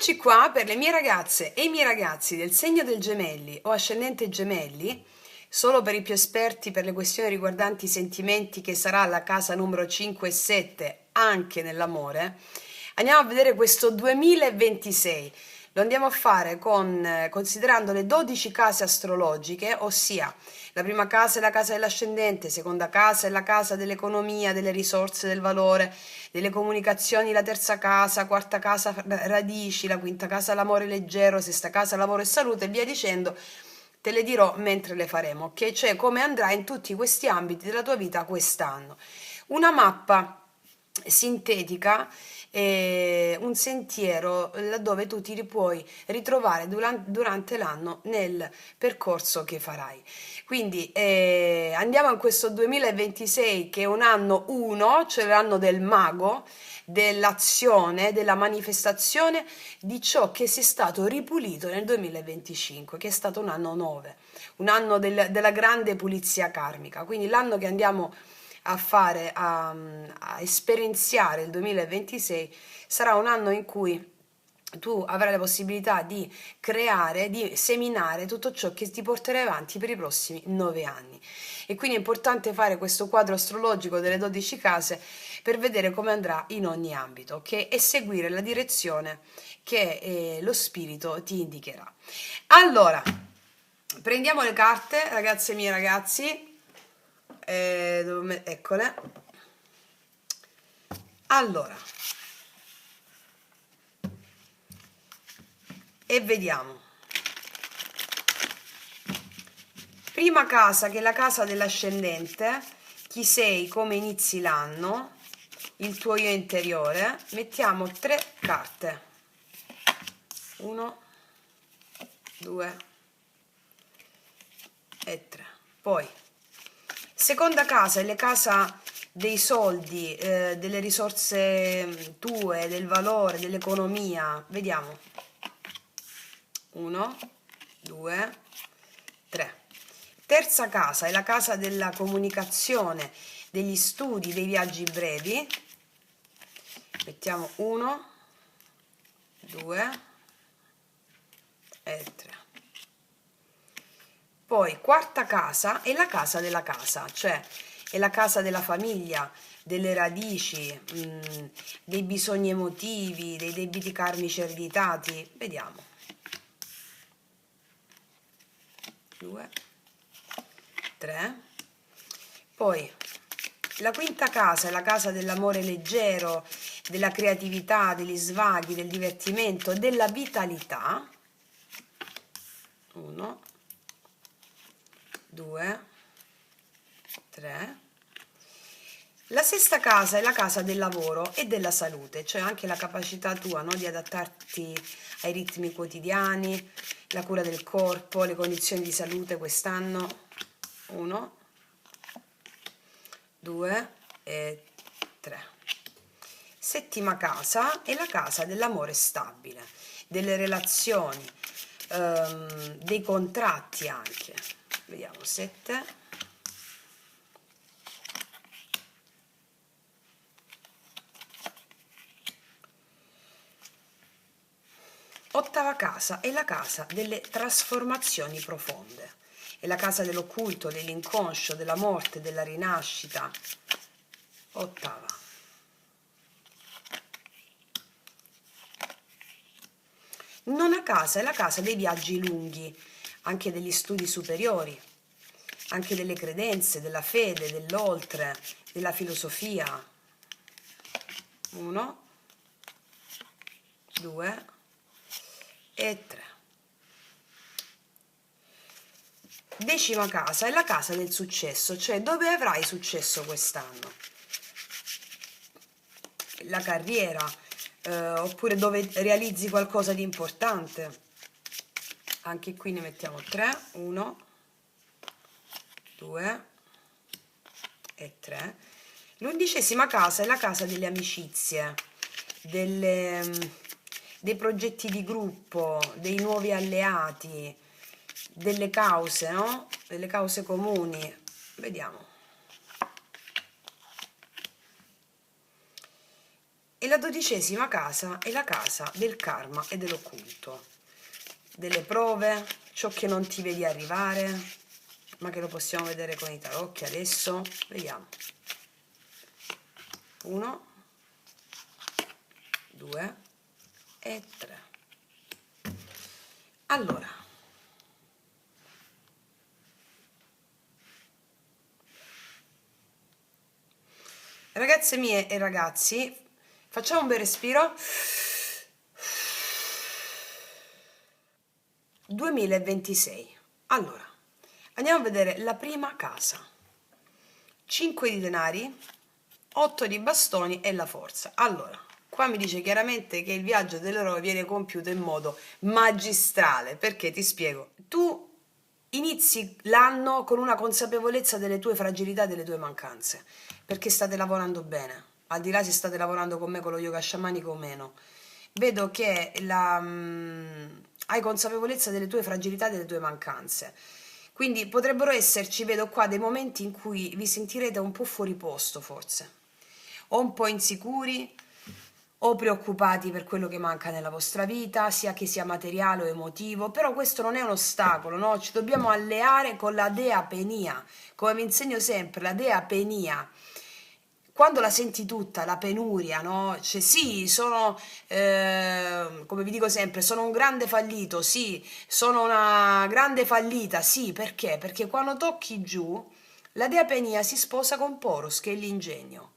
Eccoci qua per le mie ragazze e i miei ragazzi del segno del Gemelli o ascendente Gemelli, solo per i più esperti per le questioni riguardanti i sentimenti, che sarà la casa numero 5 e 7 anche nell'amore. Andiamo a vedere questo 2026. Lo andiamo a fare considerando le 12 case astrologiche, ossia la prima casa è la casa dell'ascendente, seconda casa è la casa dell'economia, delle risorse, del valore, delle comunicazioni, la terza casa, quarta casa radici, la quinta casa l'amore leggero, sesta casa lavoro e salute e via dicendo. Te le dirò mentre le faremo, ok? Cioè come andrà in tutti questi ambiti della tua vita quest'anno. Una mappa sintetica, un sentiero laddove tu ti puoi ritrovare durante l'anno nel percorso che farai. Quindi andiamo in questo 2026 che è un anno 1, cioè l'anno del mago, dell'azione, della manifestazione di ciò che si è stato ripulito nel 2025, che è stato un anno 9, un anno della grande pulizia karmica. Quindi l'anno che andiamo a fare, a esperienziare il 2026 sarà un anno in cui tu avrai la possibilità di creare, di seminare tutto ciò che ti porterai avanti per i prossimi 9 anni. E quindi è importante fare questo quadro astrologico delle 12 case per vedere come andrà in ogni ambito, ok? E seguire la direzione che lo spirito ti indicherà. Allora, prendiamo le carte, ragazze mie ragazzi, eccole. Allora, e vediamo. Prima casa, che è la casa dell'ascendente, chi sei, come inizi l'anno, il tuo io interiore. Mettiamo 3 carte. 1, 2 e 3. Poi, seconda casa è la casa dei soldi, delle risorse tue, del valore, dell'economia. Vediamo. 1, 2, 3. Terza casa è la casa della comunicazione, degli studi, dei viaggi brevi. Mettiamo 1, 2 e 3. Poi quarta casa è la casa della casa, cioè è la casa della famiglia, delle radici, dei bisogni emotivi, dei debiti karmici ereditati. Vediamo. 2, 3. Poi la quinta casa è la casa dell'amore leggero, della creatività, degli svaghi, del divertimento, della vitalità. 1, 2, 3. La sesta casa è la casa del lavoro e della salute, cioè anche la capacità tua, no, di adattarti ai ritmi quotidiani, la cura del corpo, le condizioni di salute quest'anno. 1, 2 e 3. Settima casa è la casa dell'amore stabile, delle relazioni, dei contratti anche. Vediamo 7. Ottava casa è la casa delle trasformazioni profonde, è la casa dell'occulto, dell'inconscio, della morte, della rinascita. Ottava. Nona casa è la casa dei viaggi lunghi, anche degli studi superiori, anche delle credenze, della fede, dell'oltre, della filosofia. 1, 2 e 3. Decima casa è la casa del successo, cioè dove avrai successo quest'anno. La carriera, oppure dove realizzi qualcosa di importante. Anche qui ne mettiamo 3, 1, 2 e 3. L'undicesima casa è la casa delle amicizie, dei progetti di gruppo, dei nuovi alleati, delle cause, no? Delle cause comuni. Vediamo. E la 12ª casa è la casa del karma e dell'occulto, delle prove, ciò che non ti vedi arrivare, ma che lo possiamo vedere con i tarocchi adesso. Vediamo. 1, 2 e 3. Allora, ragazze mie e ragazzi, facciamo un bel respiro. 2026. Allora, andiamo a vedere la prima casa. 5 di denari, 8 di bastoni e la forza. Allora, qua mi dice chiaramente che il viaggio dell'eroe viene compiuto in modo magistrale, perché ti spiego. Tu inizi l'anno con una consapevolezza delle tue fragilità e delle tue mancanze, perché state lavorando bene, al di là se state lavorando con me con lo yoga sciamanico o meno. Vedo che hai consapevolezza delle tue fragilità e delle tue mancanze. Quindi potrebbero esserci, vedo qua, dei momenti in cui vi sentirete un po' fuori posto, forse, o un po' insicuri, o preoccupati per quello che manca nella vostra vita, sia che sia materiale o emotivo, però questo non è un ostacolo, no? Ci dobbiamo alleare con la dea Penia, come vi insegno sempre, la dea Penia. Quando la senti tutta, la penuria, no? Cioè sì, sono, come vi dico sempre, sono un grande fallito, sì, sono una grande fallita, sì, perché? Perché quando tocchi giù, la dea Penia si sposa con Poros, che è l'ingegno,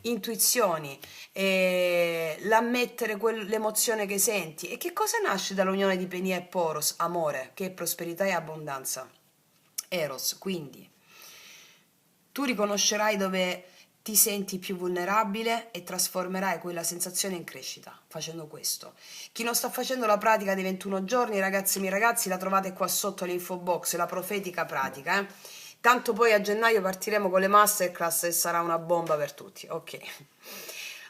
intuizioni, l'ammettere l'emozione che senti. E che cosa nasce dall'unione di Penia e Poros? Amore, che è prosperità e abbondanza. Eros, quindi tu riconoscerai dove ti senti più vulnerabile e trasformerai quella sensazione in crescita facendo questo. Chi non sta facendo la pratica dei 21 giorni, ragazzi miei ragazzi, la trovate qua sotto l'info box, la profetica pratica, Tanto poi a gennaio partiremo con le masterclass e sarà una bomba per tutti, ok.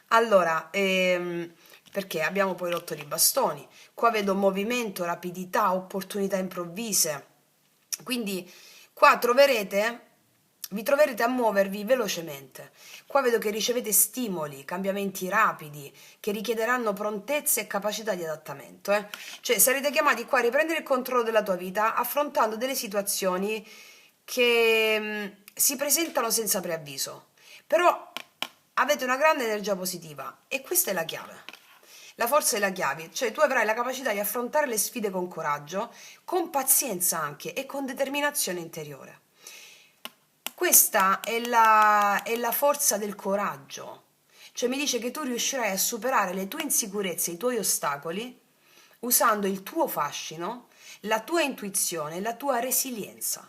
Allora, perché abbiamo poi l'otto di bastoni, qua vedo movimento, rapidità, opportunità improvvise, quindi qua vi troverete a muovervi velocemente. Qua vedo che ricevete stimoli, cambiamenti rapidi, che richiederanno prontezza e capacità di adattamento. Cioè sarete chiamati qua a riprendere il controllo della tua vita affrontando delle situazioni che si presentano senza preavviso. Però avete una grande energia positiva e questa è la chiave. La forza è la chiave, cioè tu avrai la capacità di affrontare le sfide con coraggio, con pazienza anche e con determinazione interiore. Questa è la forza del coraggio, cioè mi dice che tu riuscirai a superare le tue insicurezze, i tuoi ostacoli, usando il tuo fascino, la tua intuizione e la tua resilienza,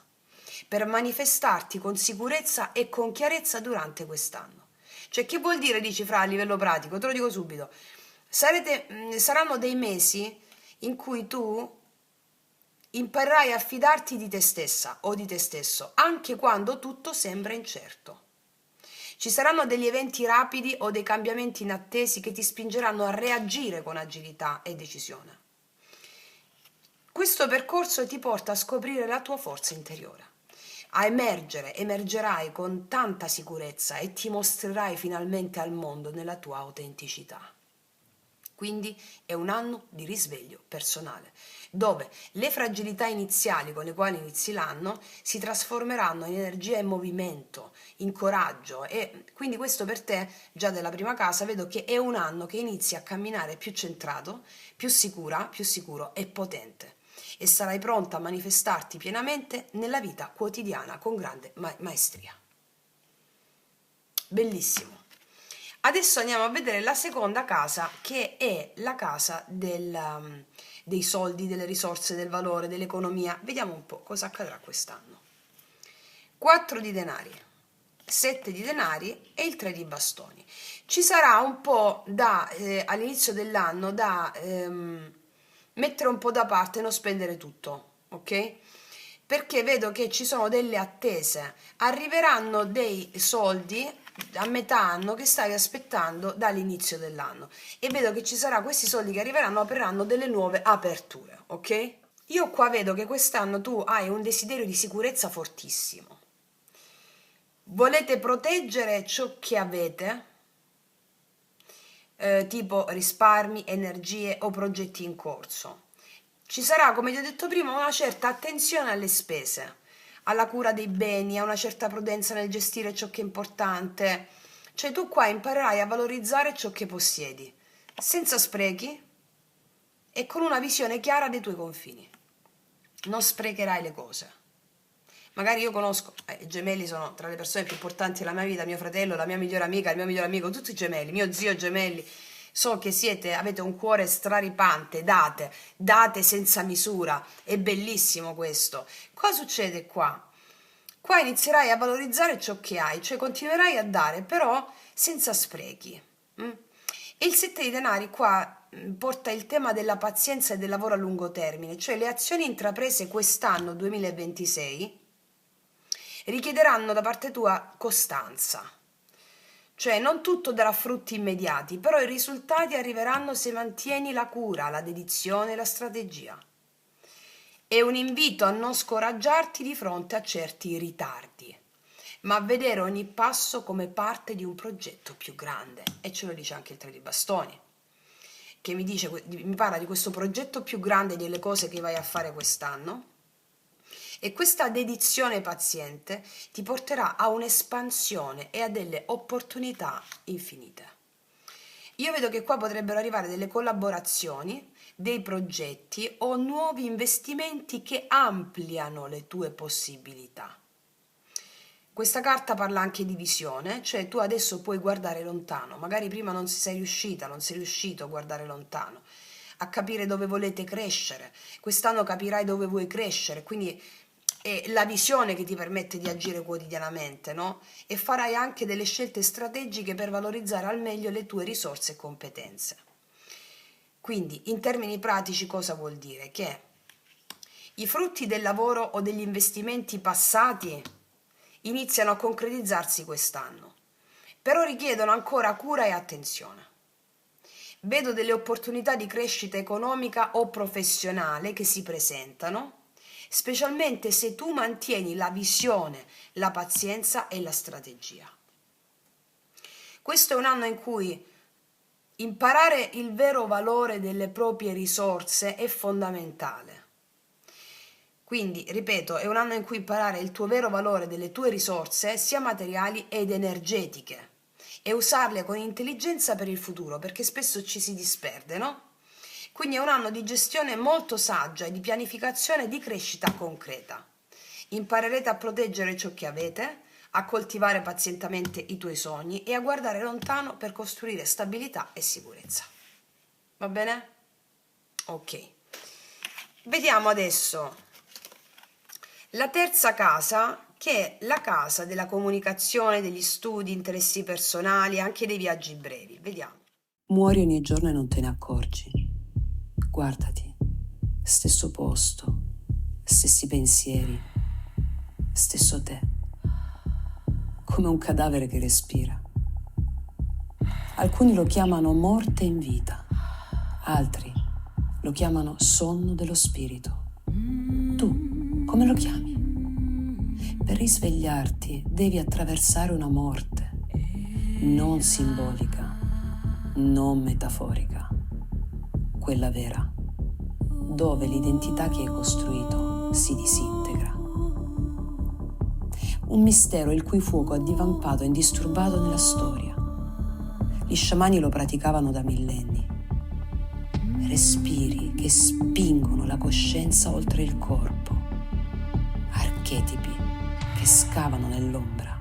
per manifestarti con sicurezza e con chiarezza durante quest'anno. Cioè che vuol dire, dici Fra, a livello pratico? Te lo dico subito. Saranno dei mesi in cui tu imparerai a fidarti di te stessa o di te stesso, anche quando tutto sembra incerto. Ci saranno degli eventi rapidi o dei cambiamenti inattesi che ti spingeranno a reagire con agilità e decisione. Questo percorso ti porta a scoprire la tua forza interiore, a emergerai con tanta sicurezza e ti mostrerai finalmente al mondo nella tua autenticità. Quindi è un anno di risveglio personale, dove le fragilità iniziali con le quali inizi l'anno si trasformeranno in energia e movimento, in coraggio, e quindi questo per te, già dalla prima casa, vedo che è un anno che inizi a camminare più centrato, più sicura, più sicuro e potente, e sarai pronta a manifestarti pienamente nella vita quotidiana con grande maestria. Bellissimo. Adesso andiamo a vedere la seconda casa, che è la casa dei soldi, delle risorse, del valore, dell'economia. Vediamo un po' cosa accadrà quest'anno. 4 di denari, 7 di denari e il 3 di bastoni. Ci sarà un po' all'inizio dell'anno da mettere un po' da parte e non spendere tutto, ok? Perché vedo che ci sono delle attese, arriveranno dei soldi a metà anno che stai aspettando dall'inizio dell'anno e vedo che ci sarà questi soldi che arriveranno, apriranno delle nuove aperture, ok? Io qua vedo che quest'anno tu hai un desiderio di sicurezza fortissimo. Volete proteggere ciò che avete, tipo risparmi, energie o progetti in corso. Ci sarà, come ti ho detto prima, una certa attenzione alle spese, alla cura dei beni, a una certa prudenza nel gestire ciò che è importante. Cioè tu qua imparerai a valorizzare ciò che possiedi, senza sprechi e con una visione chiara dei tuoi confini. Non sprecherai le cose. Magari io conosco, i gemelli sono tra le persone più importanti della mia vita, mio fratello, la mia migliore amica, il mio migliore amico, tutti gemelli, mio zio gemelli. So che avete un cuore straripante, date senza misura, è bellissimo questo. Cosa succede qua? Qua inizierai a valorizzare ciò che hai, cioè continuerai a dare, però senza sprechi. E il 7 di denari qua porta il tema della pazienza e del lavoro a lungo termine, cioè le azioni intraprese quest'anno 2026 richiederanno da parte tua costanza. Cioè non tutto darà frutti immediati, però i risultati arriveranno se mantieni la cura, la dedizione e la strategia. È un invito a non scoraggiarti di fronte a certi ritardi, ma a vedere ogni passo come parte di un progetto più grande. E ce lo dice anche il 3 di bastoni, che mi parla di questo progetto più grande delle cose che vai a fare quest'anno. E questa dedizione paziente ti porterà a un'espansione e a delle opportunità infinite. Io vedo che qua potrebbero arrivare delle collaborazioni, dei progetti o nuovi investimenti che ampliano le tue possibilità. Questa carta parla anche di visione, cioè tu adesso puoi guardare lontano, magari prima non sei riuscito a guardare lontano, a capire dove volete crescere. Quest'anno capirai dove vuoi crescere, quindi è la visione che ti permette di agire quotidianamente, no? E farai anche delle scelte strategiche per valorizzare al meglio le tue risorse e competenze. Quindi, in termini pratici, cosa vuol dire? Che i frutti del lavoro o degli investimenti passati iniziano a concretizzarsi quest'anno, però richiedono ancora cura e attenzione. Vedo delle opportunità di crescita economica o professionale che si presentano, specialmente se tu mantieni la visione, la pazienza e la strategia. Questo è un anno in cui imparare il vero valore delle proprie risorse è fondamentale. Quindi, ripeto, è un anno in cui imparare il tuo vero valore delle tue risorse, sia materiali ed energetiche, e usarle con intelligenza per il futuro, perché spesso ci si disperde, no? Quindi è un anno di gestione molto saggia e di pianificazione e di crescita concreta. Imparerete a proteggere ciò che avete, a coltivare pazientemente i tuoi sogni e a guardare lontano per costruire stabilità e sicurezza. Va bene? Ok. Vediamo adesso la terza casa, che è la casa della comunicazione, degli studi, interessi personali, anche dei viaggi brevi. Vediamo. Muori ogni giorno e non te ne accorgi. Guardati, stesso posto, stessi pensieri, stesso te, come un cadavere che respira. Alcuni lo chiamano morte in vita, altri lo chiamano sonno dello spirito. Tu come lo chiami? Per risvegliarti devi attraversare una morte, non simbolica, non metaforica, quella vera, dove l'identità che hai costruito si disintegra. Un mistero il cui fuoco è divampato e indisturbato nella storia. Gli sciamani lo praticavano da millenni. Respiri che spingono la coscienza oltre il corpo, archetipi che scavano nell'ombra,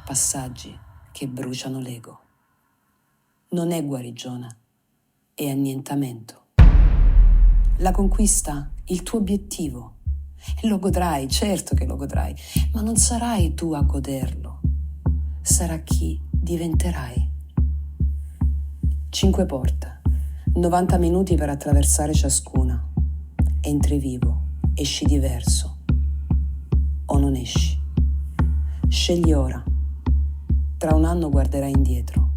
passaggi che bruciano l'ego. Non è guarigione, è annientamento. La conquista, il tuo obiettivo. E lo godrai, certo che lo godrai, ma non sarai tu a goderlo. Sarà chi diventerai. 5 porte, 90 minuti per attraversare ciascuna. Entri vivo, esci diverso. O non esci. Scegli ora. Tra un anno guarderai indietro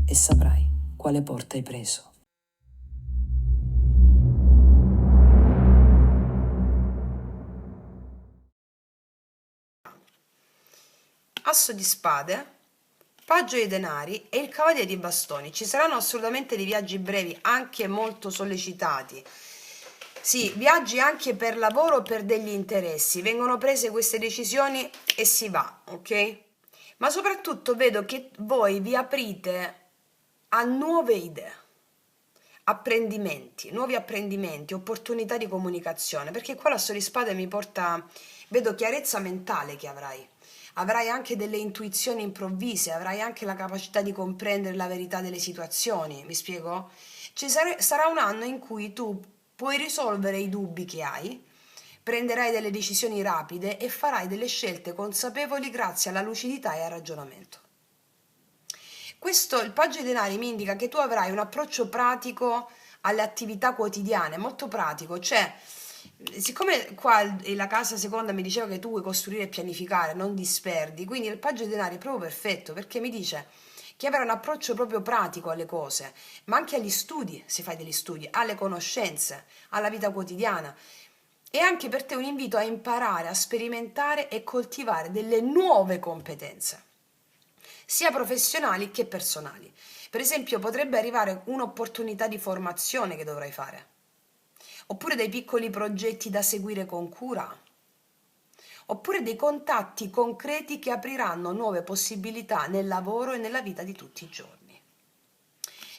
e saprai quale porta hai preso. Asso di spade Paggio dei denari e il cavaliere di bastoni. Ci saranno assolutamente dei viaggi brevi, anche molto sollecitati. Sì, viaggi anche per lavoro o per degli interessi. Vengono prese queste decisioni e si va, ok? Ma soprattutto vedo che voi vi aprite a nuove idee, apprendimenti, nuovi apprendimenti, opportunità di comunicazione, perché qua l'Asso di Spade mi porta, vedo chiarezza mentale che avrai. Avrai anche delle intuizioni improvvise, avrai anche la capacità di comprendere la verità delle situazioni, mi spiego? Sarà un anno in cui tu puoi risolvere i dubbi che hai, prenderai delle decisioni rapide e farai delle scelte consapevoli grazie alla lucidità e al ragionamento. Questo, il paggio dei denari mi indica che tu avrai un approccio pratico alle attività quotidiane, molto pratico, cioè siccome qua la casa seconda mi diceva che tu vuoi costruire e pianificare, non disperdi, quindi il paggio dei denari è proprio perfetto perché mi dice che avrai un approccio proprio pratico alle cose, ma anche agli studi, se fai degli studi, alle conoscenze, alla vita quotidiana. E anche per te un invito a imparare, a sperimentare e coltivare delle nuove competenze, sia professionali che personali. Per esempio, potrebbe arrivare un'opportunità di formazione che dovrai fare, oppure dei piccoli progetti da seguire con cura, oppure dei contatti concreti che apriranno nuove possibilità nel lavoro e nella vita di tutti i giorni.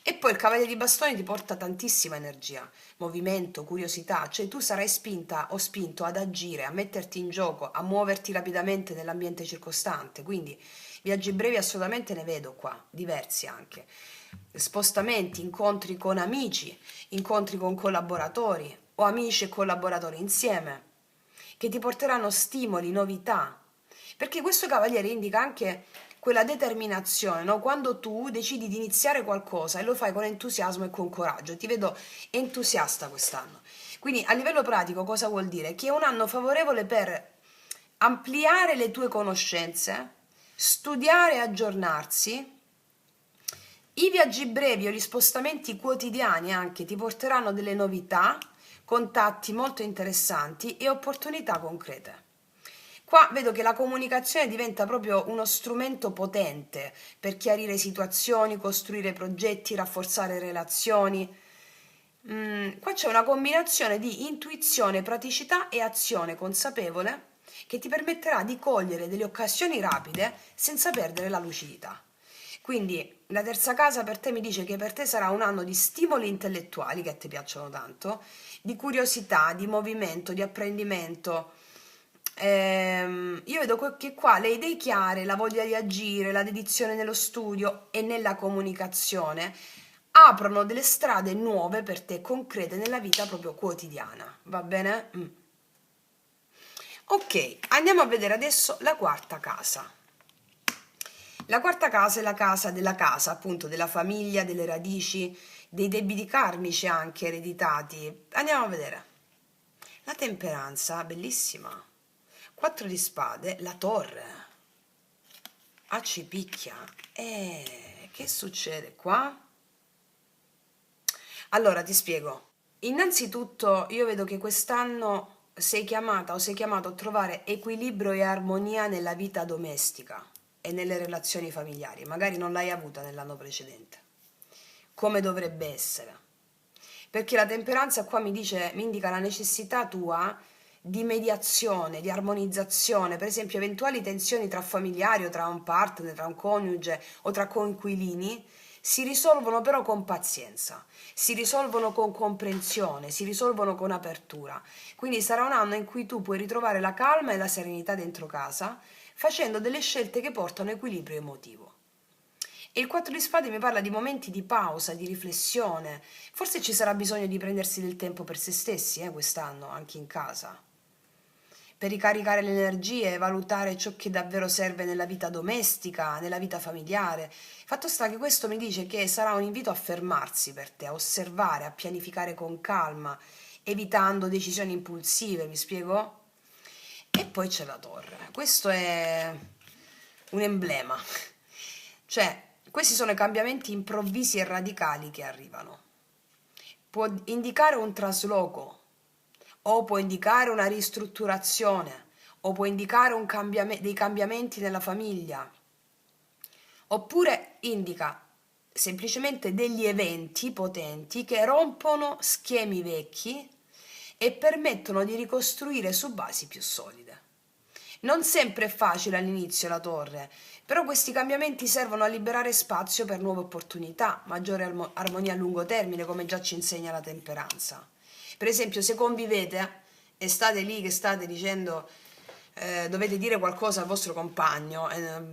E poi il cavaliere di bastoni ti porta tantissima energia, movimento, curiosità, cioè tu sarai spinta o spinto ad agire, a metterti in gioco, a muoverti rapidamente nell'ambiente circostante, quindi viaggi brevi assolutamente ne vedo qua, diversi anche. Spostamenti, incontri con amici, incontri con collaboratori o amici e collaboratori insieme, che ti porteranno stimoli, novità, perché questo cavaliere indica anche quella determinazione, no? Quando tu decidi di iniziare qualcosa e lo fai con entusiasmo e con coraggio, ti vedo entusiasta quest'anno. Quindi a livello pratico cosa vuol dire? Che è un anno favorevole per ampliare le tue conoscenze, studiare e aggiornarsi. I viaggi brevi o gli spostamenti quotidiani anche ti porteranno delle novità, contatti molto interessanti e opportunità concrete. Qua vedo che la comunicazione diventa proprio uno strumento potente per chiarire situazioni, costruire progetti, rafforzare relazioni. Qua c'è una combinazione di intuizione, praticità e azione consapevole che ti permetterà di cogliere delle occasioni rapide senza perdere la lucidità. Quindi la terza casa per te mi dice che per te sarà un anno di stimoli intellettuali che a te piacciono tanto, di curiosità, di movimento, di apprendimento. Io vedo che qua le idee chiare, la voglia di agire, la dedizione nello studio e nella comunicazione aprono delle strade nuove per te, concrete nella vita proprio quotidiana. Va bene? Ok, andiamo a vedere adesso la quarta casa. La quarta casa è la casa della casa, appunto, della famiglia, delle radici, dei debiti karmici anche ereditati. Andiamo a vedere. La temperanza, bellissima. 4 di spade, la torre. Ci picchia. Che succede qua? Allora, ti spiego. Innanzitutto, io vedo che quest'anno sei chiamata o sei chiamato a trovare equilibrio e armonia nella vita domestica e nelle relazioni familiari. Magari non l'hai avuta nell'anno precedente, come dovrebbe essere. Perché la temperanza qua mi indica la necessità tua di mediazione, di armonizzazione, per esempio eventuali tensioni tra familiari o tra un partner, tra un coniuge o tra coinquilini, si risolvono però con pazienza, si risolvono con comprensione, si risolvono con apertura. Quindi sarà un anno in cui tu puoi ritrovare la calma e la serenità dentro casa, facendo delle scelte che portano equilibrio emotivo. E il 4 di spade mi parla di momenti di pausa, di riflessione. Forse ci sarà bisogno di prendersi del tempo per se stessi, quest'anno, anche in casa, per ricaricare le energie, valutare ciò che davvero serve nella vita domestica, nella vita familiare. Fatto sta che questo mi dice che sarà un invito a fermarsi per te, a osservare, a pianificare con calma, evitando decisioni impulsive, mi spiego? E poi c'è la torre. Questo è un emblema. Cioè, questi sono i cambiamenti improvvisi e radicali che arrivano. Può indicare un trasloco, o può indicare una ristrutturazione, o può indicare dei cambiamenti nella famiglia, oppure indica semplicemente degli eventi potenti che rompono schemi vecchi e permettono di ricostruire su basi più solide. Non sempre è facile all'inizio la torre, però questi cambiamenti servono a liberare spazio per nuove opportunità, maggiore armonia a lungo termine, come già ci insegna la temperanza. Per esempio, se convivete e state lì che state dicendo dovete dire qualcosa al vostro compagno,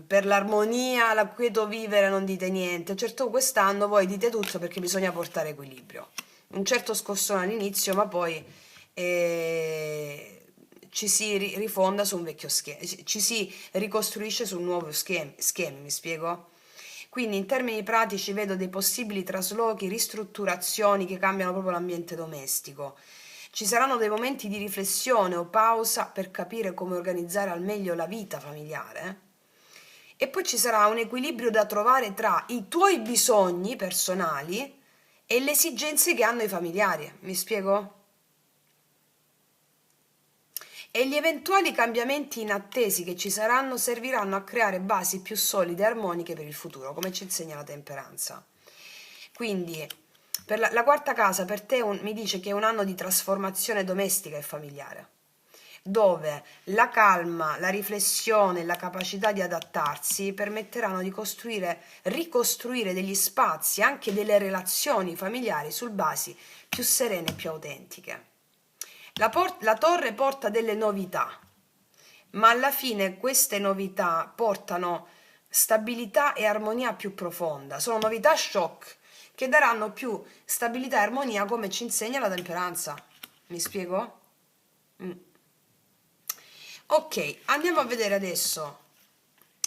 per l'armonia, la quieto vivere non dite niente, certo quest'anno voi dite tutto perché bisogna portare equilibrio. Un certo scossone all'inizio, ma poi ci si rifonda su un vecchio schema, ci si ricostruisce su un nuovo schema, mi spiego? Quindi in termini pratici vedo dei possibili traslochi, ristrutturazioni che cambiano proprio l'ambiente domestico. Ci saranno dei momenti di riflessione o pausa per capire come organizzare al meglio la vita familiare. E poi ci sarà un equilibrio da trovare tra i tuoi bisogni personali e le esigenze che hanno i familiari. Mi spiego? E gli eventuali cambiamenti inattesi che ci saranno serviranno a creare basi più solide e armoniche per il futuro, come ci insegna la temperanza. Quindi, per la quarta casa per te mi dice che è un anno di trasformazione domestica e familiare, dove la calma, la riflessione e la capacità di adattarsi permetteranno di ricostruire degli spazi, anche delle relazioni familiari su basi più serene e più autentiche. La torre porta delle novità, ma alla fine queste novità portano stabilità e armonia più profonda. Sono novità shock che daranno più stabilità e armonia, come ci insegna la temperanza. Mi spiego? Ok, andiamo a vedere adesso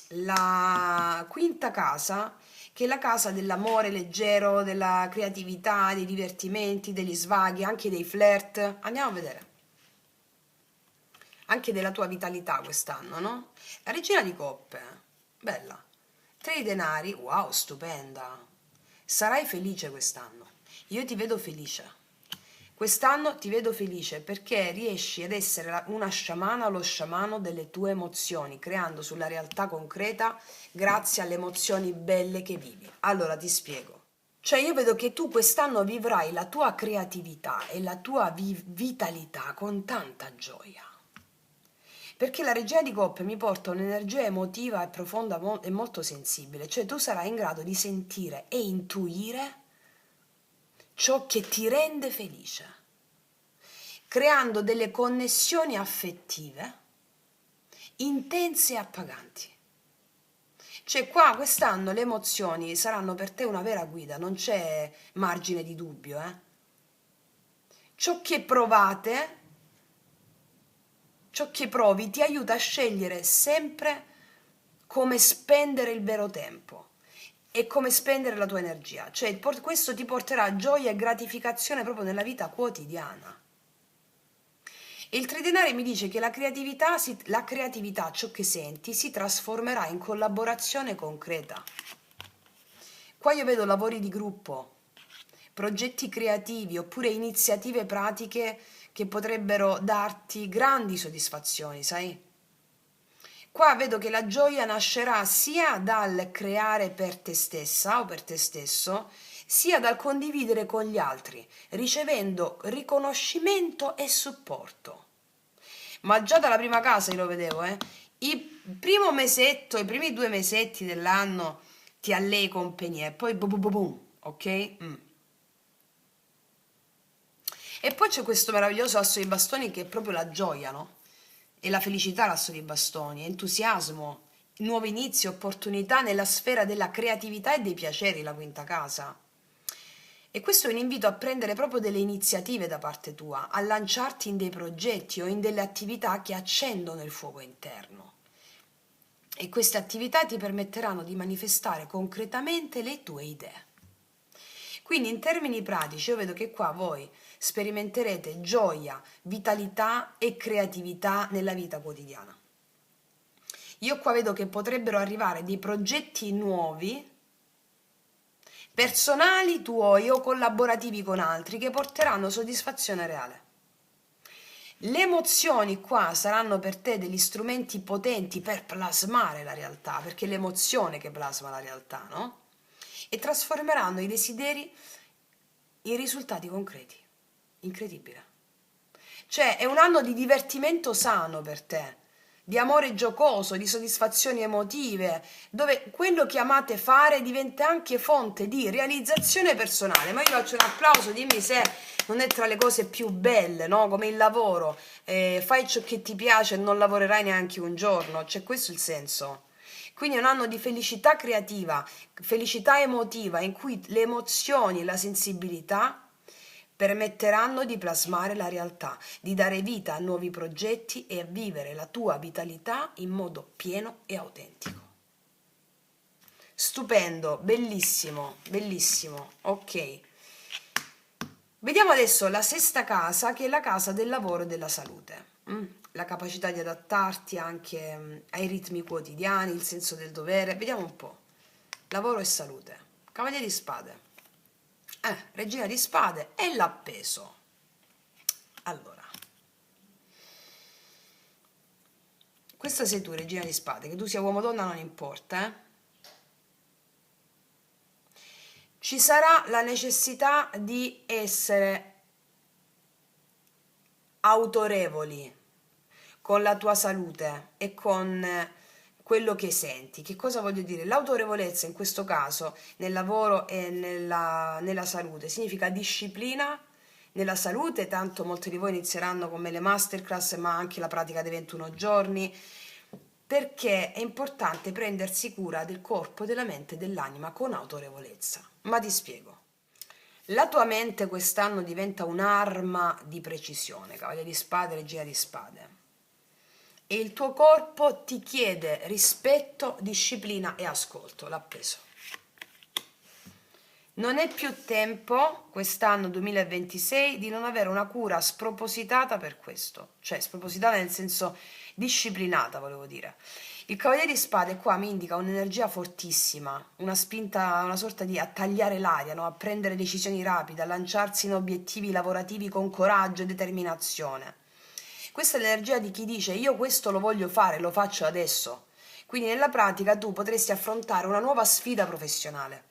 la quinta casa, che è la casa dell'amore leggero, della creatività, dei divertimenti, degli svaghi, anche dei flirt. Andiamo a vedere. Anche della tua vitalità quest'anno, no? La regina di coppe, bella. 3 di denari, wow, stupenda. Sarai felice quest'anno. Io ti vedo felice. Quest'anno ti vedo felice perché riesci ad essere una sciamana o lo sciamano delle tue emozioni, creando sulla realtà concreta grazie alle emozioni belle che vivi. Allora ti spiego. Cioè io vedo che tu quest'anno vivrai la tua creatività e la tua vitalità con tanta gioia. Perché la regina di coppe mi porta un'energia emotiva e profonda e molto sensibile, cioè tu sarai in grado di sentire e intuire ciò che ti rende felice, creando delle connessioni affettive intense e appaganti. Cioè qua quest'anno le emozioni saranno per te una vera guida, non c'è margine di dubbio. Ciò che provate, ciò che provi ti aiuta a scegliere sempre come spendere il vero tempo e come spendere la tua energia. Cioè questo ti porterà gioia e gratificazione proprio nella vita quotidiana. E il 3 denari mi dice che la creatività, ciò che senti, si trasformerà in collaborazione concreta. Qua io vedo lavori di gruppo, progetti creativi oppure iniziative pratiche che potrebbero darti grandi soddisfazioni, sai? Qua vedo che la gioia nascerà sia dal creare per te stessa o per te stesso, sia dal condividere con gli altri, ricevendo riconoscimento e supporto. Ma già dalla prima casa io lo vedevo, il primo mesetto, i primi 2 mesetti dell'anno ti allei compagnia e poi boom, boom, boom, ok? E poi c'è questo meraviglioso asso di bastoni che è proprio la gioia, no? E la felicità, l'asso di bastoni, entusiasmo, nuovi inizi, opportunità nella sfera della creatività e dei piaceri, la quinta casa. E questo è un invito a prendere proprio delle iniziative da parte tua, a lanciarti in dei progetti o in delle attività che accendono il fuoco interno. E queste attività ti permetteranno di manifestare concretamente le tue idee. Quindi in termini pratici io vedo che qua voi sperimenterete gioia, vitalità e creatività nella vita quotidiana. Io qua vedo che potrebbero arrivare dei progetti nuovi, personali tuoi o collaborativi con altri, che porteranno soddisfazione reale. Le emozioni qua saranno per te degli strumenti potenti per plasmare la realtà, perché è l'emozione che plasma la realtà, no? E trasformeranno i desideri in risultati concreti. Incredibile. Cioè, è un anno di divertimento sano per te, di amore giocoso, di soddisfazioni emotive, dove quello che amate fare diventa anche fonte di realizzazione personale. Ma io faccio un applauso, dimmi se non è tra le cose più belle, no? Come il lavoro, fai ciò che ti piace e non lavorerai neanche un giorno, cioè questo è il senso. Quindi è un anno di felicità creativa, felicità emotiva, in cui le emozioni e la sensibilità permetteranno di plasmare la realtà, di dare vita a nuovi progetti e a vivere la tua vitalità in modo pieno e autentico. Stupendo, bellissimo, bellissimo. Ok. Vediamo adesso la sesta casa, che è la casa del lavoro e della salute. La capacità di adattarti anche ai ritmi quotidiani, il senso del dovere. Vediamo un po'. Lavoro e salute. Cavaliere di spade. Regina di spade e l'appeso. Allora, questa sei tu, regina di spade, che tu sia uomo o donna non importa, Ci sarà la necessità di essere autorevoli con la tua salute e con quello che senti. Che cosa voglio dire? L'autorevolezza in questo caso nel lavoro e nella salute significa disciplina nella salute, tanto molti di voi inizieranno con me le masterclass, ma anche la pratica dei 21 giorni, perché è importante prendersi cura del corpo, della mente e dell'anima con autorevolezza. Ma ti spiego. La tua mente quest'anno diventa un'arma di precisione, cavaliere di spade, regina di spade. E il tuo corpo ti chiede rispetto, disciplina e ascolto. L'ha preso. Non è più tempo, quest'anno 2026, di non avere una cura spropositata per questo. Cioè, spropositata nel senso disciplinata, volevo dire. Il cavaliere di spade qua mi indica un'energia fortissima, una spinta, una sorta di a tagliare l'aria, no? A prendere decisioni rapide, a lanciarsi in obiettivi lavorativi con coraggio e determinazione. Questa è l'energia di chi dice io questo lo voglio fare, lo faccio adesso. Quindi nella pratica tu potresti affrontare una nuova sfida professionale,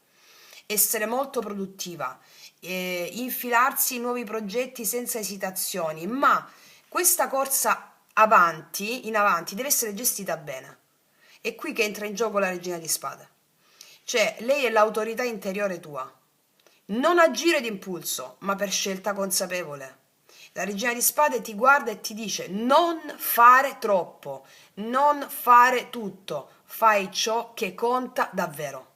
essere molto produttiva, infilarsi in nuovi progetti senza esitazioni, ma questa corsa in avanti deve essere gestita bene. È qui che entra in gioco la regina di spade. Cioè, lei è l'autorità interiore tua. Non agire d'impulso, ma per scelta consapevole. La regina di spade ti guarda e ti dice non fare troppo, non fare tutto, fai ciò che conta davvero.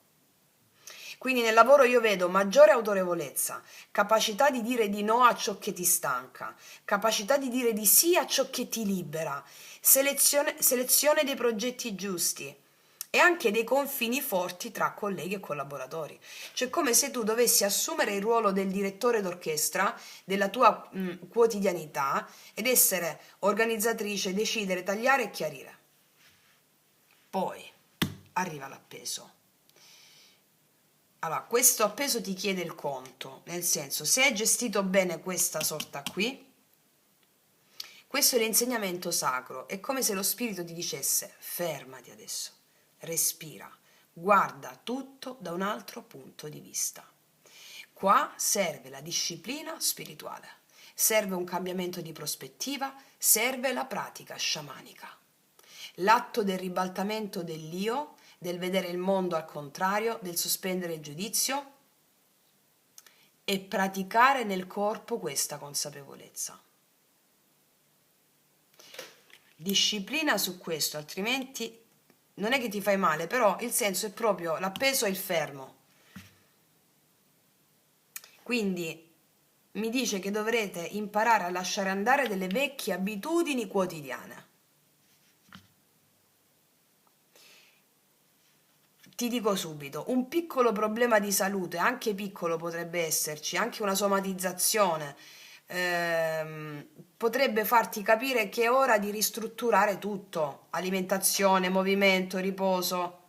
Quindi nel lavoro io vedo maggiore autorevolezza, capacità di dire di no a ciò che ti stanca, capacità di dire di sì a ciò che ti libera, selezione dei progetti giusti e anche dei confini forti tra colleghi e collaboratori. Cioè come se tu dovessi assumere il ruolo del direttore d'orchestra della tua quotidianità ed essere organizzatrice, decidere, tagliare e chiarire. Poi arriva l'appeso. Allora, questo appeso ti chiede il conto, nel senso, se hai gestito bene questa sorta qui, questo è l'insegnamento sacro, è come se lo spirito ti dicesse fermati adesso, respira, guarda tutto da un altro punto di vista. Qua serve la disciplina spirituale, serve un cambiamento di prospettiva, serve la pratica sciamanica, l'atto del ribaltamento dell'io, del vedere il mondo al contrario, del sospendere il giudizio e praticare nel corpo questa consapevolezza. Disciplina su questo, altrimenti non è che ti fai male, però il senso è proprio l'appeso e il fermo. Quindi mi dice che dovrete imparare a lasciare andare delle vecchie abitudini quotidiane. Ti dico subito, un piccolo problema di salute, anche piccolo potrebbe esserci, anche una somatizzazione, potrebbe farti capire che è ora di ristrutturare tutto, alimentazione, movimento, riposo,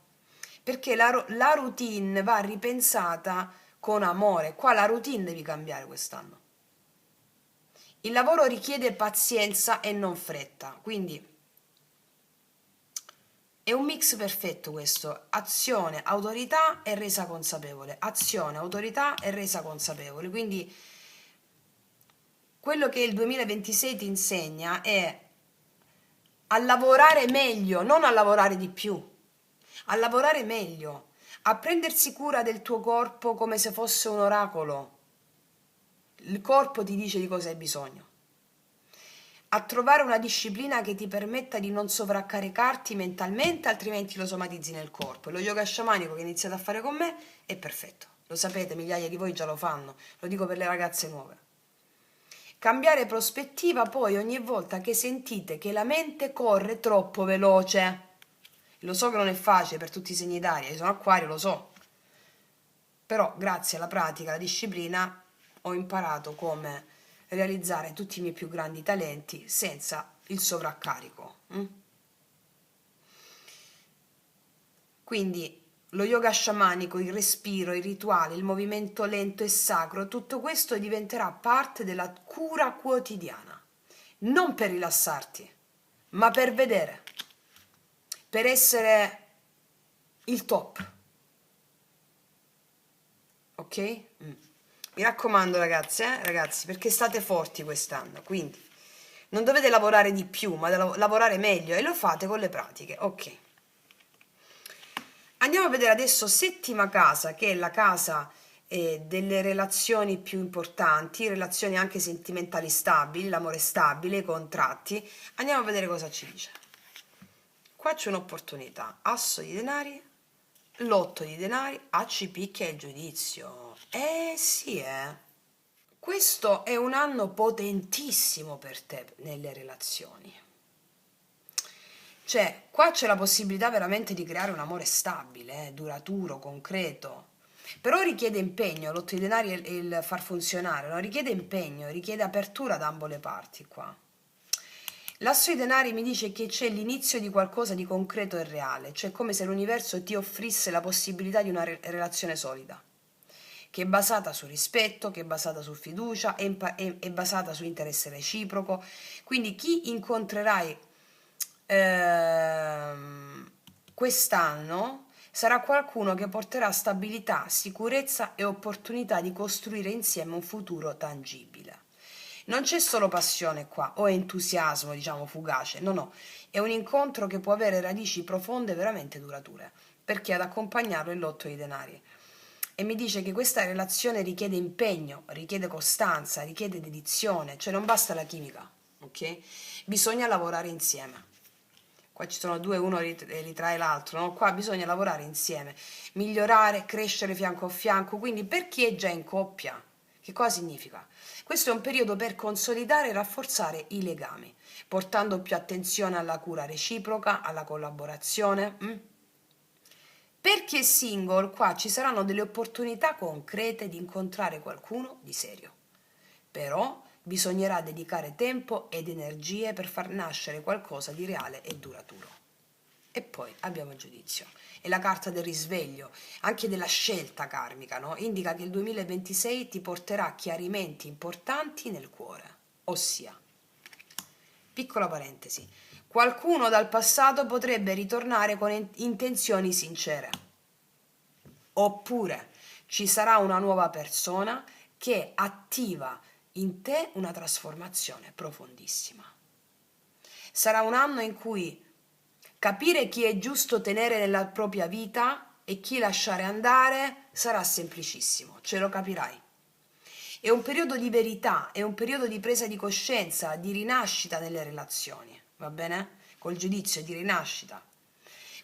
perché la routine va ripensata con amore. Qua la routine devi cambiare quest'anno. Il lavoro richiede pazienza e non fretta, quindi è un mix perfetto questo, azione, autorità e resa consapevole, azione, autorità e resa consapevole, quindi quello che il 2026 ti insegna è a lavorare meglio, non a lavorare di più, a lavorare meglio, a prendersi cura del tuo corpo come se fosse un oracolo. Il corpo ti dice di cosa hai bisogno. A trovare una disciplina che ti permetta di non sovraccaricarti mentalmente, altrimenti lo somatizzi nel corpo. E lo yoga sciamanico che iniziate a fare con me è perfetto. Lo sapete, migliaia di voi già lo fanno. Lo dico per le ragazze nuove. Cambiare prospettiva poi ogni volta che sentite che la mente corre troppo veloce. Lo so che non è facile per tutti i segni d'aria, io sono acquario, lo so. Però grazie alla pratica, alla disciplina, ho imparato come realizzare tutti i miei più grandi talenti senza il sovraccarico. Quindi lo yoga sciamanico, il respiro, il rituale, il movimento lento e sacro, tutto questo diventerà parte della cura quotidiana. Non per rilassarti, ma per vedere, per essere il top. Ok? Mi raccomando ragazzi, perché state forti quest'anno, quindi non dovete lavorare di più, ma lavorare meglio e lo fate con le pratiche. Ok. Andiamo a vedere adesso settima casa, che è la casa delle relazioni più importanti, relazioni anche sentimentali stabili, l'amore stabile, i contratti. Andiamo a vedere cosa ci dice. Qua c'è un'opportunità, asso di denari, lotto di denari, AC picche e il giudizio. Sì. Questo è un anno potentissimo per te nelle relazioni. Cioè, qua c'è la possibilità veramente di creare un amore stabile, duraturo, concreto. Però richiede impegno, l'otto di denari e il far funzionare, no? Richiede impegno, richiede apertura da ambo le parti qua. L'asso di denari mi dice che c'è l'inizio di qualcosa di concreto e reale, cioè come se l'universo ti offrisse la possibilità di una relazione solida, che è basata sul rispetto, che è basata su fiducia, è basata su interesse reciproco. Quindi chi incontrerai quest'anno sarà qualcuno che porterà stabilità, sicurezza e opportunità di costruire insieme un futuro tangibile. Non c'è solo passione qua o entusiasmo, diciamo, fugace, no, è un incontro che può avere radici profonde e veramente durature, perché ad accompagnarlo è l'otto di denari. E mi dice che questa relazione richiede impegno, richiede costanza, richiede dedizione, cioè non basta la chimica, ok? Bisogna lavorare insieme. Qua ci sono due, uno ritrae l'altro, no? Qua bisogna lavorare insieme, migliorare, crescere fianco a fianco. Quindi per chi è già in coppia, che cosa significa? Questo è un periodo per consolidare e rafforzare i legami, portando più attenzione alla cura reciproca, alla collaborazione. Per chi è single, qua ci saranno delle opportunità concrete di incontrare qualcuno di serio. Però bisognerà dedicare tempo ed energie per far nascere qualcosa di reale e duraturo. E poi abbiamo il giudizio. È la carta del risveglio, anche della scelta karmica, no? Indica che il 2026 ti porterà chiarimenti importanti nel cuore. Ossia, piccola parentesi, qualcuno dal passato potrebbe ritornare con intenzioni sincere. Oppure ci sarà una nuova persona che attiva in te una trasformazione profondissima. Sarà un anno in cui capire chi è giusto tenere nella propria vita e chi lasciare andare sarà semplicissimo, ce lo capirai. È un periodo di verità, è un periodo di presa di coscienza, di rinascita nelle relazioni, va bene? Col giudizio di rinascita.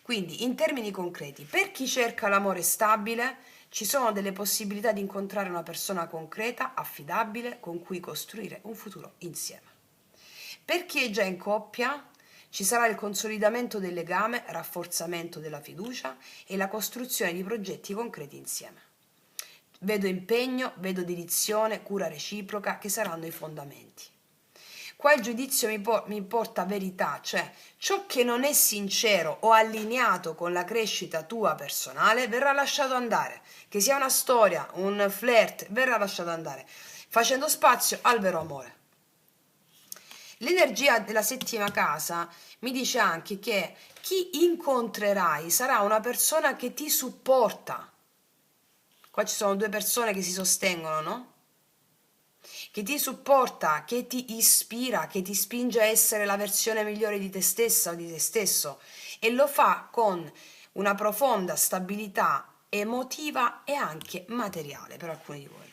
Quindi, in termini concreti, per chi cerca l'amore stabile, ci sono delle possibilità di incontrare una persona concreta, affidabile, con cui costruire un futuro insieme. Per chi è già in coppia, ci sarà il consolidamento del legame, rafforzamento della fiducia e la costruzione di progetti concreti insieme. Vedo impegno, vedo dedizione, cura reciproca che saranno i fondamenti. Qua il giudizio mi porta a verità, cioè ciò che non è sincero o allineato con la crescita tua personale verrà lasciato andare, che sia una storia, un flirt, verrà lasciato andare, facendo spazio al vero amore. L'energia della settima casa mi dice anche che chi incontrerai sarà una persona che ti supporta. Qua ci sono due persone che si sostengono, no? Che ti supporta, che ti ispira, che ti spinge a essere la versione migliore di te stessa o di te stesso, e lo fa con una profonda stabilità emotiva e anche materiale per alcuni di voi.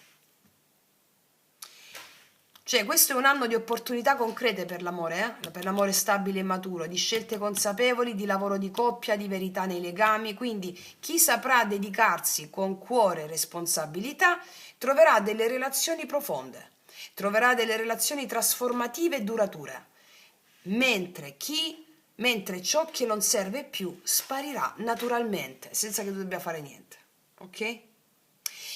Cioè, questo è un anno di opportunità concrete per l'amore, per l'amore stabile e maturo, di scelte consapevoli, di lavoro di coppia, di verità nei legami. Quindi chi saprà dedicarsi con cuore e responsabilità troverà delle relazioni profonde, troverà delle relazioni trasformative e durature, mentre ciò che non serve più sparirà naturalmente, senza che tu abbia fare niente. Ok?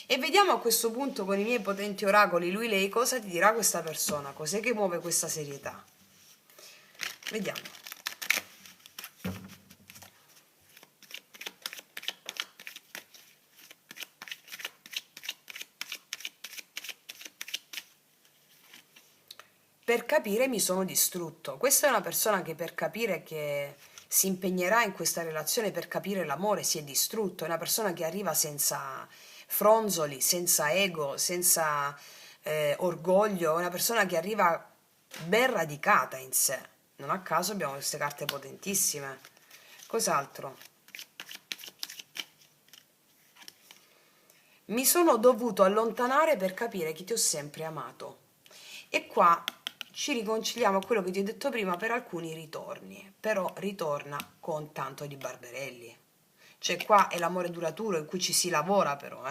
E vediamo a questo punto con i miei potenti oracoli, lui, lei, cosa ti dirà questa persona, cos'è che muove questa serietà. Vediamo. Per capire mi sono distrutto. Questa è una persona che per capire che si impegnerà in questa relazione, per capire l'amore, si è distrutto. È una persona che arriva senza fronzoli, senza ego, senza orgoglio. È una persona che arriva ben radicata in sé. Non a caso abbiamo queste carte potentissime. Cos'altro? Mi sono dovuto allontanare per capire che ti ho sempre amato. E qua ci riconciliamo a quello che ti ho detto prima, per alcuni ritorni, però ritorna con tanto di barberelli. Cioè qua è l'amore duraturo in cui ci si lavora però,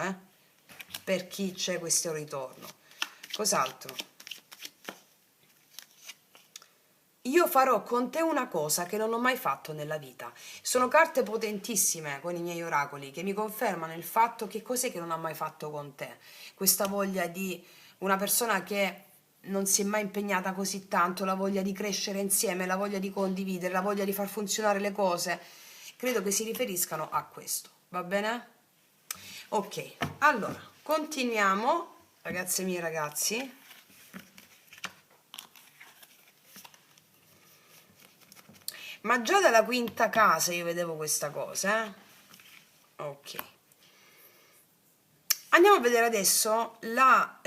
per chi c'è questo ritorno. Cos'altro? Io farò con te una cosa che non ho mai fatto nella vita. Sono carte potentissime con i miei oracoli che mi confermano il fatto che cos'è che non ha mai fatto con te. Questa voglia di una persona che non si è mai impegnata così tanto, la voglia di crescere insieme, la voglia di condividere, la voglia di far funzionare le cose. Credo che si riferiscano a questo, va bene? Ok, allora, continuiamo, ragazze mie e ragazzi. Ma già dalla quinta casa io vedevo questa cosa, Ok. Andiamo a vedere adesso la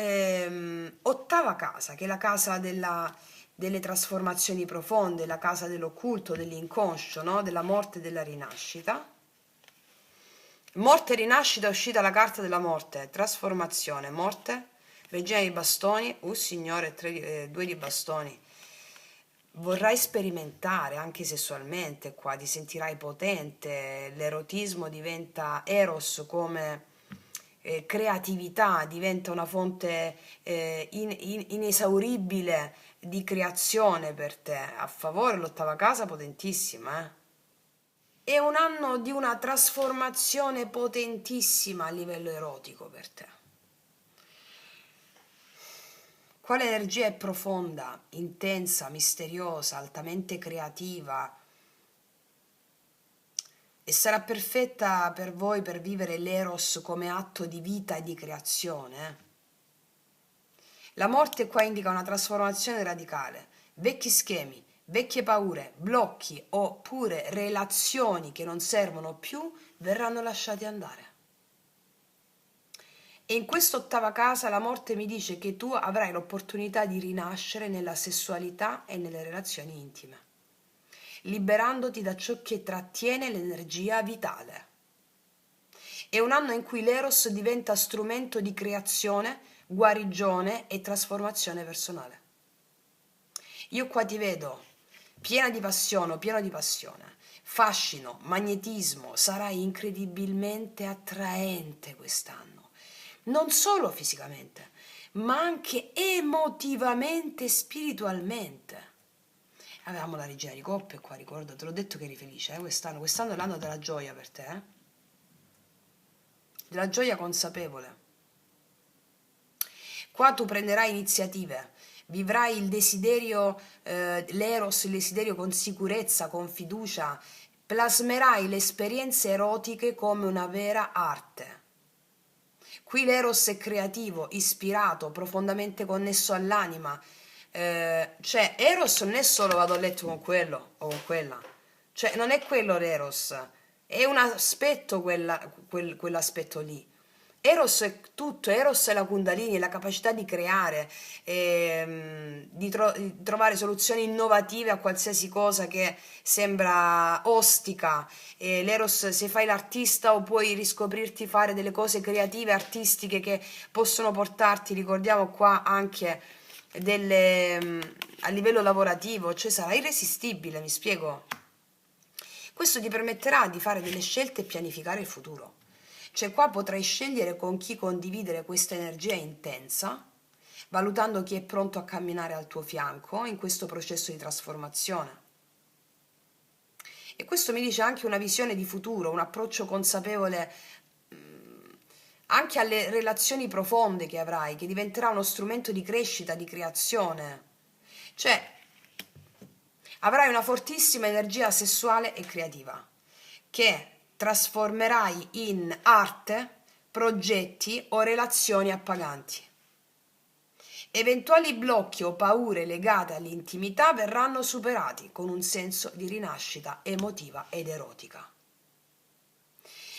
ottava casa, che è la casa delle trasformazioni profonde, la casa dell'occulto, dell'inconscio, no? Della morte e della rinascita. Morte e rinascita, è uscita la carta della morte, trasformazione, morte, regina di bastoni, signore, due di bastoni. Vorrai sperimentare anche sessualmente qua, ti sentirai potente, l'erotismo diventa eros come creatività, diventa una fonte inesauribile di creazione per te. A favore l'ottava casa potentissima, È un anno di una trasformazione potentissima a livello erotico per te. Qua l'energia è profonda, intensa, misteriosa, altamente creativa e sarà perfetta per voi per vivere l'eros come atto di vita e di creazione. La morte qua indica una trasformazione radicale, vecchi schemi, vecchie paure, blocchi oppure relazioni che non servono più verranno lasciati andare. E in quest'ottava casa la morte mi dice che tu avrai l'opportunità di rinascere nella sessualità e nelle relazioni intime, liberandoti da ciò che trattiene l'energia vitale. È un anno in cui l'Eros diventa strumento di creazione, guarigione e trasformazione personale. Io qua ti vedo piena di passione, pieno di passione, fascino, magnetismo, sarai incredibilmente attraente quest'anno. Non solo fisicamente, ma anche emotivamente e spiritualmente. Avevamo la regina di coppe qua, ricordo, te l'ho detto che eri felice, quest'anno. Quest'anno è l'anno della gioia per te, Della gioia consapevole. Qua tu prenderai iniziative, vivrai il desiderio, l'eros, il desiderio con sicurezza, con fiducia, plasmerai le esperienze erotiche come una vera arte. Qui l'eros è creativo, ispirato, profondamente connesso all'anima, Cioè Eros non è solo vado a letto con quello o con quella, cioè non è quello l'Eros, è un aspetto quell'aspetto lì. Eros è tutto, Eros è la Kundalini, la capacità di creare, di trovare soluzioni innovative a qualsiasi cosa che sembra ostica. L'Eros, se fai l'artista o puoi riscoprirti fare delle cose creative, artistiche che possono portarti, ricordiamo qua anche a livello lavorativo, cioè sarà irresistibile, mi spiego. Questo ti permetterà di fare delle scelte e pianificare il futuro. Cioè qua potrai scegliere con chi condividere questa energia intensa, valutando chi è pronto a camminare al tuo fianco in questo processo di trasformazione. E questo mi dice anche una visione di futuro, un approccio consapevole anche alle relazioni profonde che avrai, che diventerà uno strumento di crescita, di creazione. Cioè, avrai una fortissima energia sessuale e creativa che trasformerai in arte, progetti o relazioni appaganti. Eventuali blocchi o paure legate all'intimità verranno superati con un senso di rinascita emotiva ed erotica.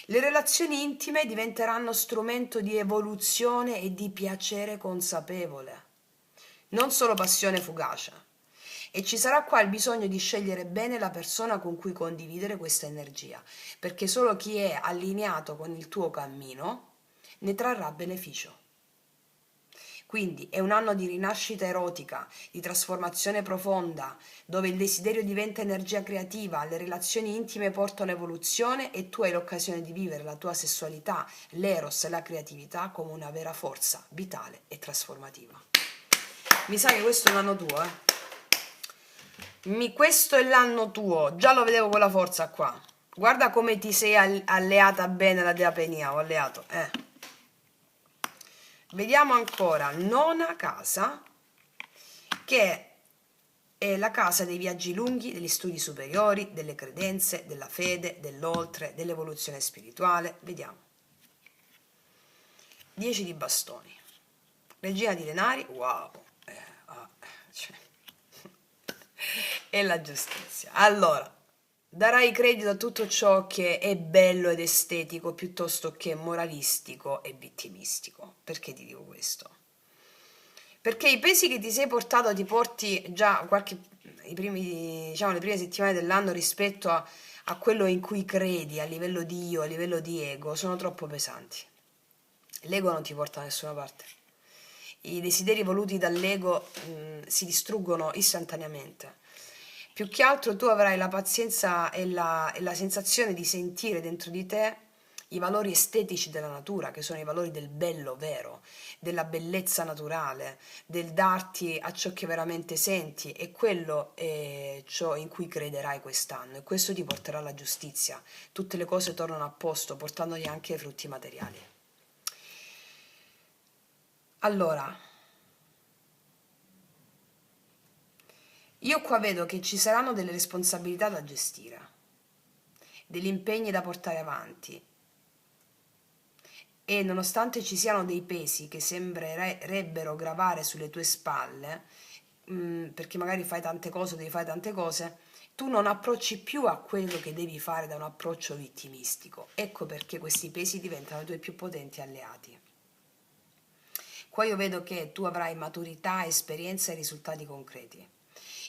Le relazioni intime diventeranno strumento di evoluzione e di piacere consapevole, non solo passione fugace. E ci sarà qua il bisogno di scegliere bene la persona con cui condividere questa energia, perché solo chi è allineato con il tuo cammino ne trarrà beneficio. Quindi è un anno di rinascita erotica, di trasformazione profonda, dove il desiderio diventa energia creativa, le relazioni intime portano evoluzione e tu hai l'occasione di vivere la tua sessualità, l'eros e la creatività come una vera forza vitale e trasformativa. Mi sa che questo è un anno tuo, questo è l'anno tuo, già lo vedevo con la forza qua. Guarda come ti sei alleata bene alla dea Penia, ho alleato, Vediamo ancora nona casa, che è la casa dei viaggi lunghi, degli studi superiori, delle credenze, della fede, dell'oltre, dell'evoluzione spirituale. Vediamo. 10 di bastoni. Regina di denari, wow. Cioè. E la giustizia. Allora, darai credito a tutto ciò che è bello ed estetico piuttosto che moralistico e vittimistico. Perché ti dico questo? Perché i pesi che ti sei portato ti porti già le prime settimane dell'anno rispetto a quello in cui credi a livello di io, a livello di ego, sono troppo pesanti. L'ego non ti porta da nessuna parte. I desideri voluti dall'ego si distruggono istantaneamente. Più che altro tu avrai la pazienza e la sensazione di sentire dentro di te i valori estetici della natura, che sono i valori del bello vero, della bellezza naturale, del darti a ciò che veramente senti, e quello è ciò in cui crederai quest'anno, e questo ti porterà alla giustizia. Tutte le cose tornano a posto, portandogli anche frutti materiali. Allora, io qua vedo che ci saranno delle responsabilità da gestire, degli impegni da portare avanti, e nonostante ci siano dei pesi che sembrerebbero gravare sulle tue spalle, perché magari fai tante cose, devi fare tante cose, tu non approcci più a quello che devi fare da un approccio vittimistico. Ecco perché questi pesi diventano i tuoi più potenti alleati. Qua io vedo che tu avrai maturità, esperienza e risultati concreti.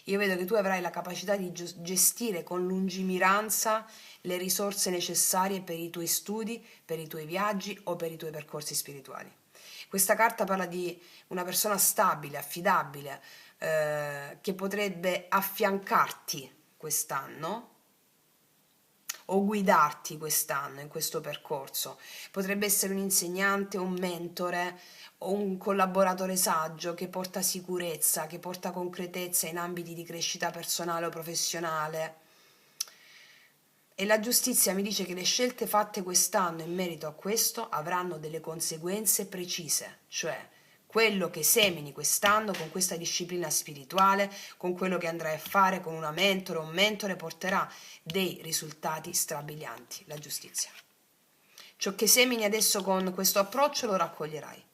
Io vedo che tu avrai la capacità di gestire con lungimiranza le risorse necessarie per i tuoi studi, per i tuoi viaggi o per i tuoi percorsi spirituali. Questa carta parla di una persona stabile, affidabile, che potrebbe affiancarti quest'anno o guidarti quest'anno in questo percorso. Potrebbe essere un insegnante, un mentore o un collaboratore saggio che porta sicurezza, che porta concretezza in ambiti di crescita personale o professionale. E la giustizia mi dice che le scelte fatte quest'anno in merito a questo avranno delle conseguenze precise, cioè quello che semini quest'anno con questa disciplina spirituale, con quello che andrai a fare con una mentore o un mentore, porterà dei risultati strabilianti, la giustizia. Ciò che semini adesso con questo approccio lo raccoglierai.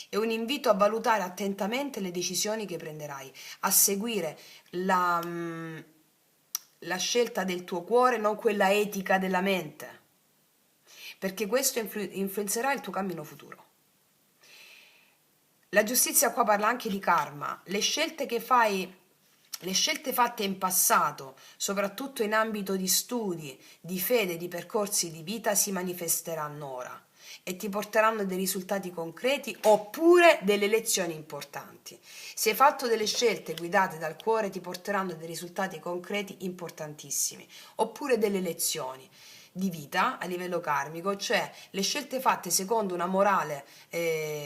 È un invito a valutare attentamente le decisioni che prenderai, a seguire la scelta del tuo cuore, non quella etica della mente, perché questo influenzerà il tuo cammino futuro. La giustizia qua parla anche di karma, le scelte che fai, le scelte fatte in passato, soprattutto in ambito di studi, di fede, di percorsi di vita, si manifesteranno ora e ti porteranno dei risultati concreti oppure delle lezioni importanti. Se hai fatto delle scelte guidate dal cuore, ti porteranno dei risultati concreti importantissimi, oppure delle lezioni di vita a livello karmico, cioè le scelte fatte secondo una morale,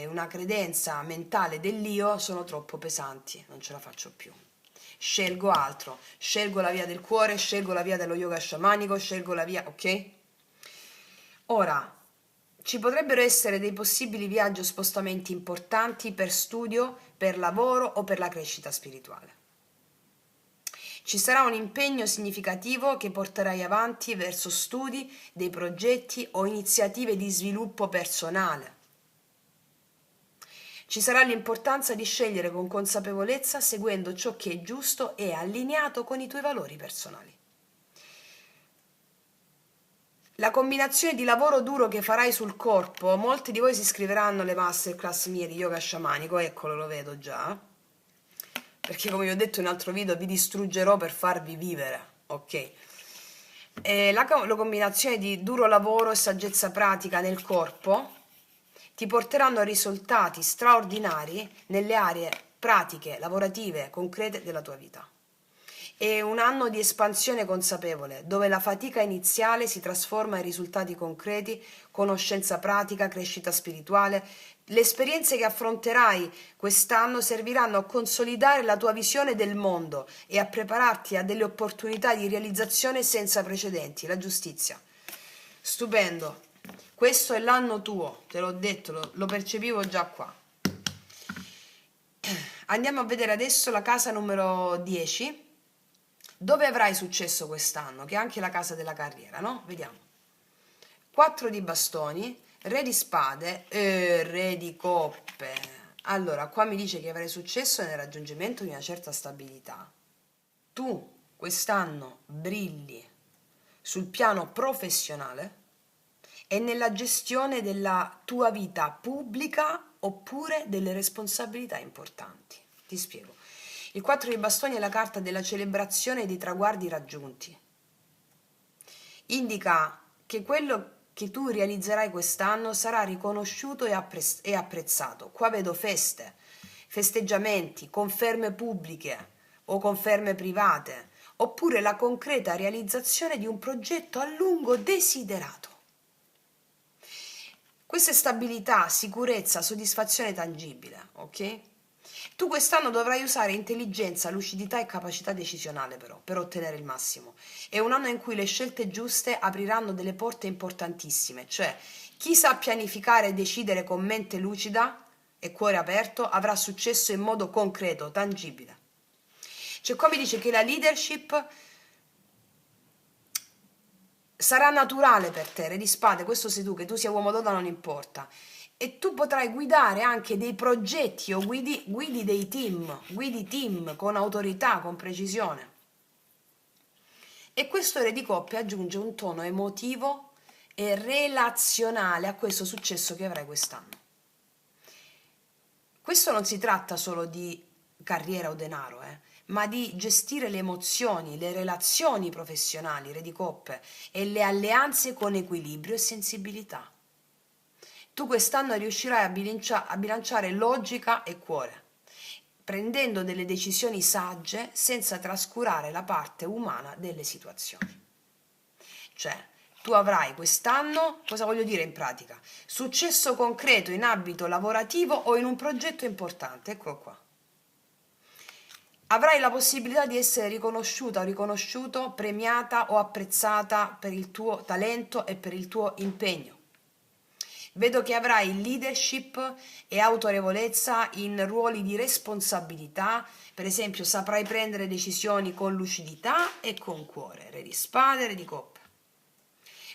una credenza mentale dell'io sono troppo pesanti, non ce la faccio più. Scelgo altro, scelgo la via del cuore, scelgo la via dello yoga sciamanico, scelgo la via, ok? Ora, ci potrebbero essere dei possibili viaggi o spostamenti importanti per studio, per lavoro o per la crescita spirituale. Ci sarà un impegno significativo che porterai avanti verso studi, dei progetti o iniziative di sviluppo personale. Ci sarà l'importanza di scegliere con consapevolezza seguendo ciò che è giusto e allineato con i tuoi valori personali. La combinazione di lavoro duro che farai sul corpo, molti di voi si iscriveranno alle masterclass mie di yoga sciamanico, eccolo, lo vedo già, perché come vi ho detto in un altro video vi distruggerò per farvi vivere, ok? La combinazione di duro lavoro e saggezza pratica nel corpo ti porteranno a risultati straordinari nelle aree pratiche, lavorative, concrete della tua vita. È un anno di espansione consapevole, dove la fatica iniziale si trasforma in risultati concreti, conoscenza pratica, crescita spirituale. Le esperienze che affronterai quest'anno serviranno a consolidare la tua visione del mondo e a prepararti a delle opportunità di realizzazione senza precedenti. La giustizia. Stupendo. Questo è l'anno tuo, te l'ho detto, lo percepivo già qua. Andiamo a vedere adesso la casa numero 10. Dove avrai successo quest'anno? Che è anche la casa della carriera, no? Vediamo. 4 di bastoni, re di spade, re di coppe. Allora, qua mi dice che avrai successo nel raggiungimento di una certa stabilità. Tu quest'anno brilli sul piano professionale e nella gestione della tua vita pubblica oppure delle responsabilità importanti. Ti spiego. Il 4 di bastoni è la carta della celebrazione dei traguardi raggiunti. Indica che quello che tu realizzerai quest'anno sarà riconosciuto e apprezzato. Qua vedo feste, festeggiamenti, conferme pubbliche o conferme private, oppure la concreta realizzazione di un progetto a lungo desiderato. Questa è stabilità, sicurezza, soddisfazione tangibile, ok? Tu quest'anno dovrai usare intelligenza, lucidità e capacità decisionale però, per ottenere il massimo. È un anno in cui le scelte giuste apriranno delle porte importantissime, cioè chi sa pianificare e decidere con mente lucida e cuore aperto avrà successo in modo concreto, tangibile. Cioè qua mi dice che la leadership sarà naturale per te, re di spade, questo sei tu, che tu sia uomo o donna non importa. E tu potrai guidare anche dei progetti o guidi dei team, guidi team con autorità, con precisione. E questo re di coppe aggiunge un tono emotivo e relazionale a questo successo che avrai quest'anno. Questo non si tratta solo di carriera o denaro, ma di gestire le emozioni, le relazioni professionali, re di coppe, e le alleanze con equilibrio e sensibilità. Tu quest'anno riuscirai a bilanciare logica e cuore, prendendo delle decisioni sagge senza trascurare la parte umana delle situazioni. Cioè, tu avrai quest'anno, cosa voglio dire in pratica? Successo concreto in ambito lavorativo o in un progetto importante, eccolo qua. Avrai la possibilità di essere riconosciuta o riconosciuto, premiata o apprezzata per il tuo talento e per il tuo impegno. Vedo che avrai leadership e autorevolezza in ruoli di responsabilità, per esempio saprai prendere decisioni con lucidità e con cuore, re di spade, re di coppe.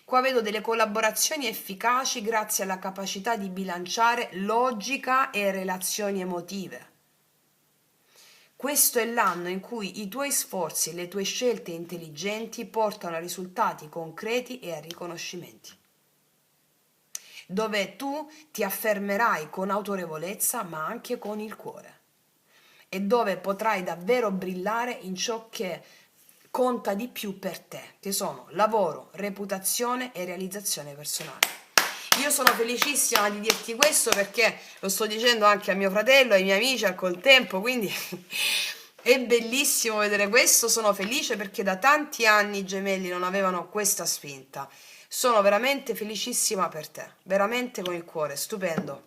Qua vedo delle collaborazioni efficaci grazie alla capacità di bilanciare logica e relazioni emotive. Questo è l'anno in cui i tuoi sforzi e le tue scelte intelligenti portano a risultati concreti e a riconoscimenti, dove tu ti affermerai con autorevolezza ma anche con il cuore e dove potrai davvero brillare in ciò che conta di più per te, che sono lavoro, reputazione e realizzazione personale. Io sono felicissima di dirti questo perché lo sto dicendo anche a mio fratello, ai miei amici al contempo, quindi è bellissimo vedere questo. Sono felice perché da tanti anni i gemelli non avevano questa spinta. Sono veramente felicissima per te, veramente con il cuore, stupendo.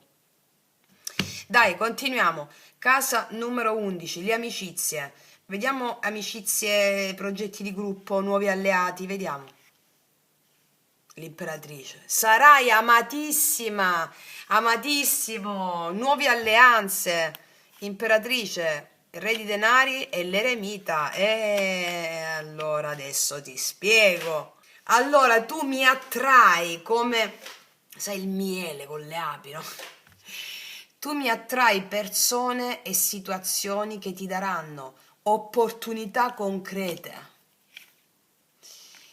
Dai, continuiamo. Casa numero 11, le amicizie. Vediamo amicizie, progetti di gruppo, nuovi alleati, vediamo. L'imperatrice. Sarai amatissima, amatissimo, nuove alleanze. Imperatrice, re di denari e l'eremita. E allora adesso ti spiego. Allora tu mi attrai come, sai, il miele con le api, no? Tu mi attrai persone e situazioni che ti daranno opportunità concrete.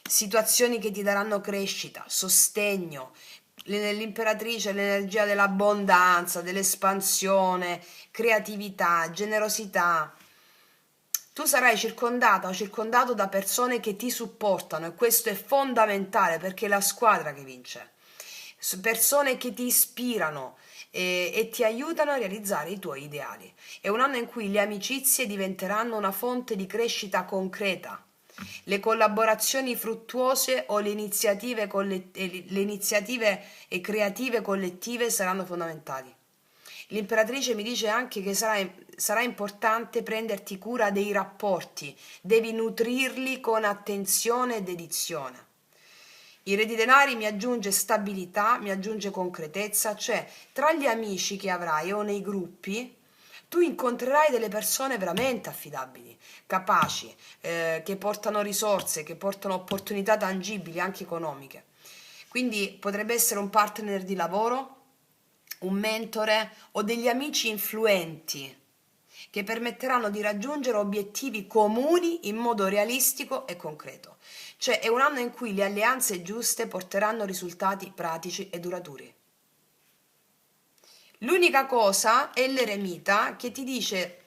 Situazioni che ti daranno crescita, sostegno. L'imperatrice, l'energia dell'abbondanza, dell'espansione, creatività, generosità. Tu sarai circondata o circondato da persone che ti supportano e questo è fondamentale perché è la squadra che vince. Persone che ti ispirano e ti aiutano a realizzare i tuoi ideali. È un anno in cui le amicizie diventeranno una fonte di crescita concreta. Le collaborazioni fruttuose o le iniziative creative collettive saranno fondamentali. L'imperatrice mi dice anche che sarà importante prenderti cura dei rapporti, devi nutrirli con attenzione e dedizione. Il re di denari mi aggiunge stabilità, mi aggiunge concretezza, cioè tra gli amici che avrai o nei gruppi tu incontrerai delle persone veramente affidabili, capaci, che portano risorse, che portano opportunità tangibili, anche economiche. Quindi potrebbe essere un partner di lavoro, un mentore o degli amici influenti che permetteranno di raggiungere obiettivi comuni in modo realistico e concreto. Cioè è un anno in cui le alleanze giuste porteranno risultati pratici e duraturi. L'unica cosa è l'eremita che ti dice,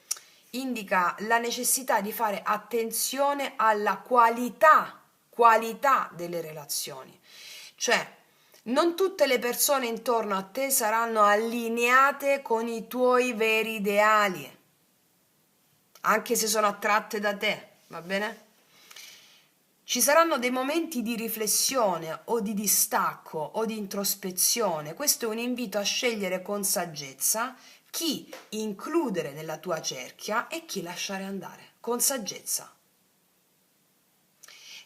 indica la necessità di fare attenzione alla qualità delle relazioni. Cioè, non tutte le persone intorno a te saranno allineate con i tuoi veri ideali, anche se sono attratte da te, va bene? Ci saranno dei momenti di riflessione o di distacco o di introspezione. Questo è un invito a scegliere con saggezza chi includere nella tua cerchia e chi lasciare andare, con saggezza.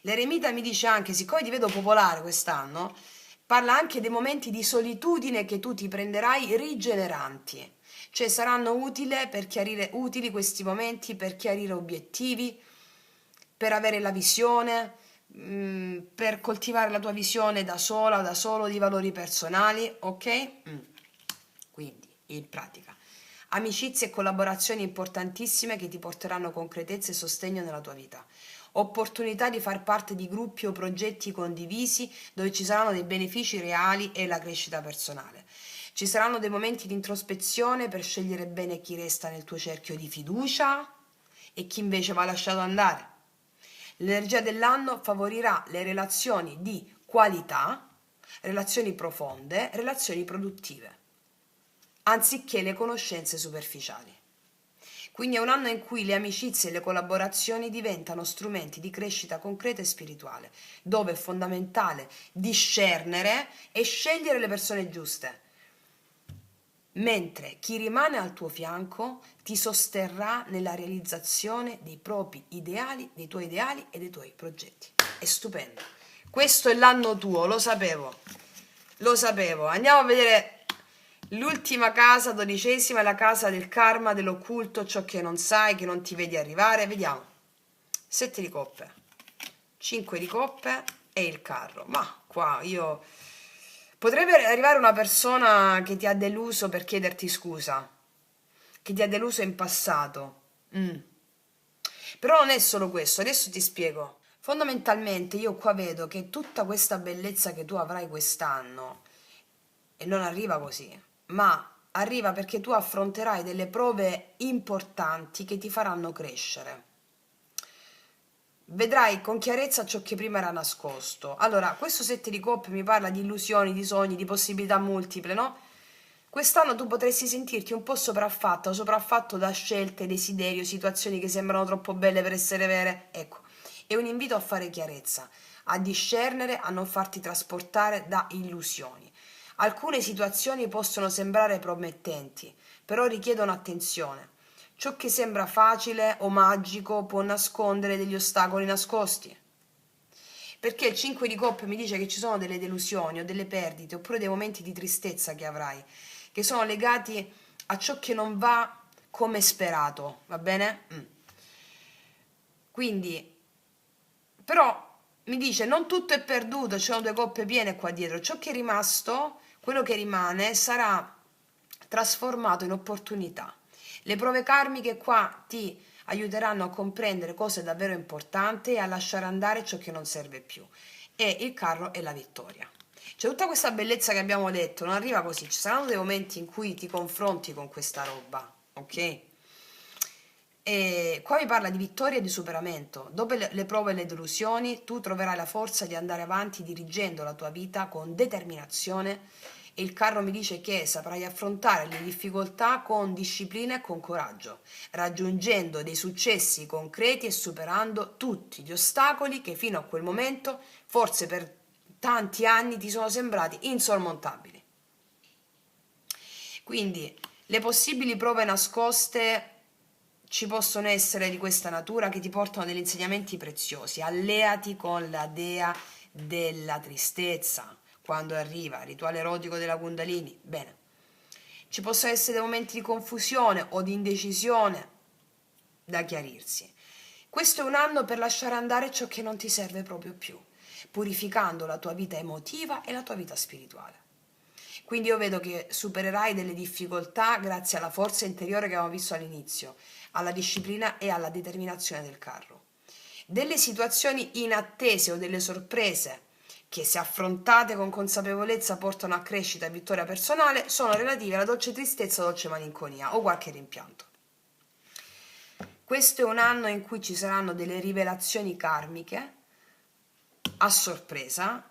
L'eremita mi dice anche, siccome ti vedo popolare quest'anno, parla anche dei momenti di solitudine che tu ti prenderai rigeneranti. Cioè saranno utili questi momenti per chiarire obiettivi, per avere la visione, per coltivare la tua visione da sola o da solo di valori personali, ok? Quindi, in pratica, amicizie e collaborazioni importantissime che ti porteranno concretezza e sostegno nella tua vita. Opportunità di far parte di gruppi o progetti condivisi dove ci saranno dei benefici reali e la crescita personale. Ci saranno dei momenti di introspezione per scegliere bene chi resta nel tuo cerchio di fiducia e chi invece va lasciato andare. L'energia dell'anno favorirà le relazioni di qualità, relazioni profonde, relazioni produttive, anziché le conoscenze superficiali. Quindi è un anno in cui le amicizie e le collaborazioni diventano strumenti di crescita concreta e spirituale, dove è fondamentale discernere e scegliere le persone giuste, mentre chi rimane al tuo fianco ti sosterrà nella realizzazione dei propri ideali, dei tuoi ideali e dei tuoi progetti. È stupendo. Questo è l'anno tuo, lo sapevo. Andiamo a vedere l'ultima casa, 12ª, la casa del karma, dell'occulto, ciò che non sai, che non ti vedi arrivare. Vediamo. 7 di coppe, 5 di coppe e il carro. Ma qua io... Potrebbe arrivare una persona che ti ha deluso per chiederti scusa, che ti ha deluso in passato. Mm. Però non è solo questo, adesso ti spiego. Fondamentalmente io qua vedo che tutta questa bellezza che tu avrai quest'anno, e non arriva così, ma arriva perché tu affronterai delle prove importanti che ti faranno crescere. Vedrai con chiarezza ciò che prima era nascosto. Allora, questo 7 di coppe mi parla di illusioni, di sogni, di possibilità multiple, no? Quest'anno tu potresti sentirti un po' sopraffatta o sopraffatto da scelte, desideri o situazioni che sembrano troppo belle per essere vere. Ecco, è un invito a fare chiarezza, a discernere, a non farti trasportare da illusioni. Alcune situazioni possono sembrare promettenti, però richiedono attenzione. Ciò che sembra facile o magico può nascondere degli ostacoli nascosti. Perché il 5 di coppe mi dice che ci sono delle delusioni o delle perdite oppure dei momenti di tristezza che avrai, che sono legati a ciò che non va come sperato, va bene? Quindi, però mi dice non tutto è perduto, ci sono due coppe piene qua dietro, ciò che è rimasto, quello che rimane sarà trasformato in opportunità. Le prove karmiche qua ti aiuteranno a comprendere cosa è davvero importante e a lasciare andare ciò che non serve più. E il carro è la vittoria. Cioè tutta questa bellezza che abbiamo detto non arriva così, ci saranno dei momenti in cui ti confronti con questa roba, ok? E qua mi parla di vittoria e di superamento. Dopo le prove e le delusioni, tu troverai la forza di andare avanti dirigendo la tua vita con determinazione e il carro mi dice che saprai affrontare le difficoltà con disciplina e con coraggio, raggiungendo dei successi concreti e superando tutti gli ostacoli che fino a quel momento, forse per tanti anni, ti sono sembrati insormontabili. Quindi le possibili prove nascoste ci possono essere di questa natura che ti portano degli insegnamenti preziosi. Alleati con la dea della tristezza quando arriva, rituale erotico della Kundalini. Bene, ci possono essere dei momenti di confusione o di indecisione da chiarirsi. Questo è un anno per lasciare andare ciò che non ti serve proprio più, purificando la tua vita emotiva e la tua vita spirituale. Quindi io vedo che supererai delle difficoltà grazie alla forza interiore che avevamo visto all'inizio, alla disciplina e alla determinazione del carro. Delle situazioni inattese o delle sorprese che, se affrontate con consapevolezza, portano a crescita e vittoria personale sono relative alla dolce tristezza o dolce malinconia o qualche rimpianto. Questo è un anno in cui ci saranno delle rivelazioni karmiche a sorpresa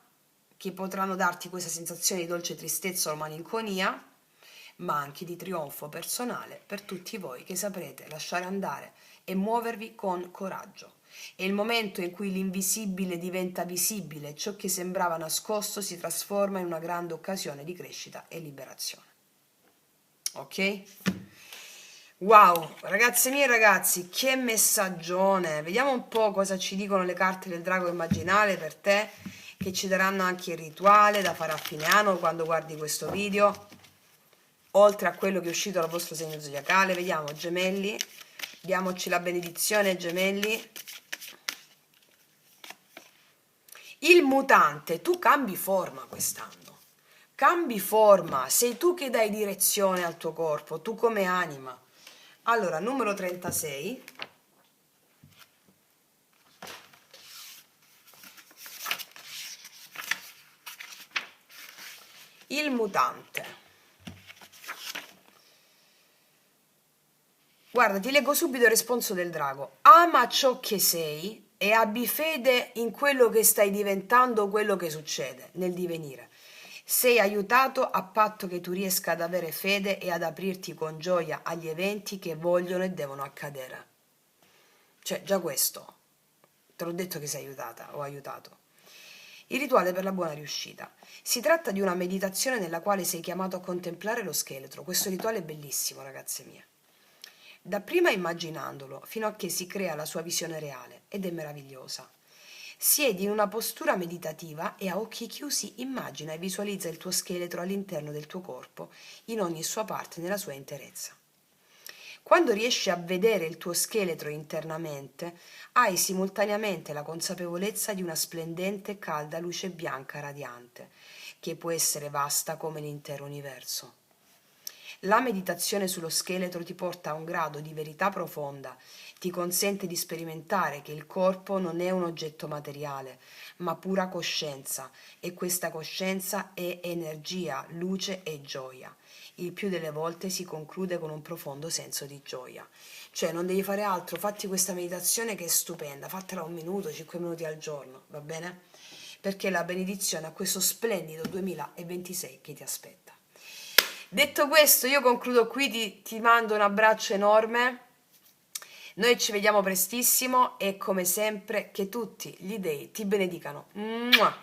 che potranno darti questa sensazione di dolce tristezza o malinconia, ma anche di trionfo personale per tutti voi che saprete lasciare andare e muovervi con coraggio. È il momento in cui l'invisibile diventa visibile, ciò che sembrava nascosto si trasforma in una grande occasione di crescita e liberazione. Ok? Wow, ragazze mie e ragazzi, che messaggione! Vediamo un po' cosa ci dicono le carte del drago immaginale per te, che ci daranno anche il rituale da fare a fine anno quando guardi questo video, oltre a quello che è uscito dal vostro segno zodiacale. Vediamo, gemelli, diamoci la benedizione, gemelli. Il mutante, tu cambi forma quest'anno, cambi forma, sei tu che dai direzione al tuo corpo, tu come anima. Allora, numero 36. Il mutante. Guarda, ti leggo subito il responso del drago. Ama ciò che sei e abbi fede in quello che stai diventando o quello che succede nel divenire. Sei aiutato a patto che tu riesca ad avere fede e ad aprirti con gioia agli eventi che vogliono e devono accadere. Cioè, già questo, te l'ho detto che sei aiutata o aiutato. Il rituale per la buona riuscita. Si tratta di una meditazione nella quale sei chiamato a contemplare lo scheletro. Questo rituale è bellissimo, ragazze mie. Dapprima immaginandolo, fino a che si crea la sua visione reale, ed è meravigliosa. Siedi in una postura meditativa e a occhi chiusi immagina e visualizza il tuo scheletro all'interno del tuo corpo, in ogni sua parte nella sua interezza. Quando riesci a vedere il tuo scheletro internamente, hai simultaneamente la consapevolezza di una splendente e calda luce bianca radiante, che può essere vasta come l'intero universo. La meditazione sullo scheletro ti porta a un grado di verità profonda, ti consente di sperimentare che il corpo non è un oggetto materiale, ma pura coscienza, e questa coscienza è energia, luce e gioia. Il più delle volte si conclude con un profondo senso di gioia. Cioè non devi fare altro, fatti questa meditazione che è stupenda, fatela 1 minuto, 5 minuti al giorno, va bene? Perché la benedizione a questo splendido 2026 che ti aspetta. Detto questo, io concludo qui, ti mando un abbraccio enorme. Noi ci vediamo prestissimo e come sempre che tutti gli dei ti benedicano. Mua!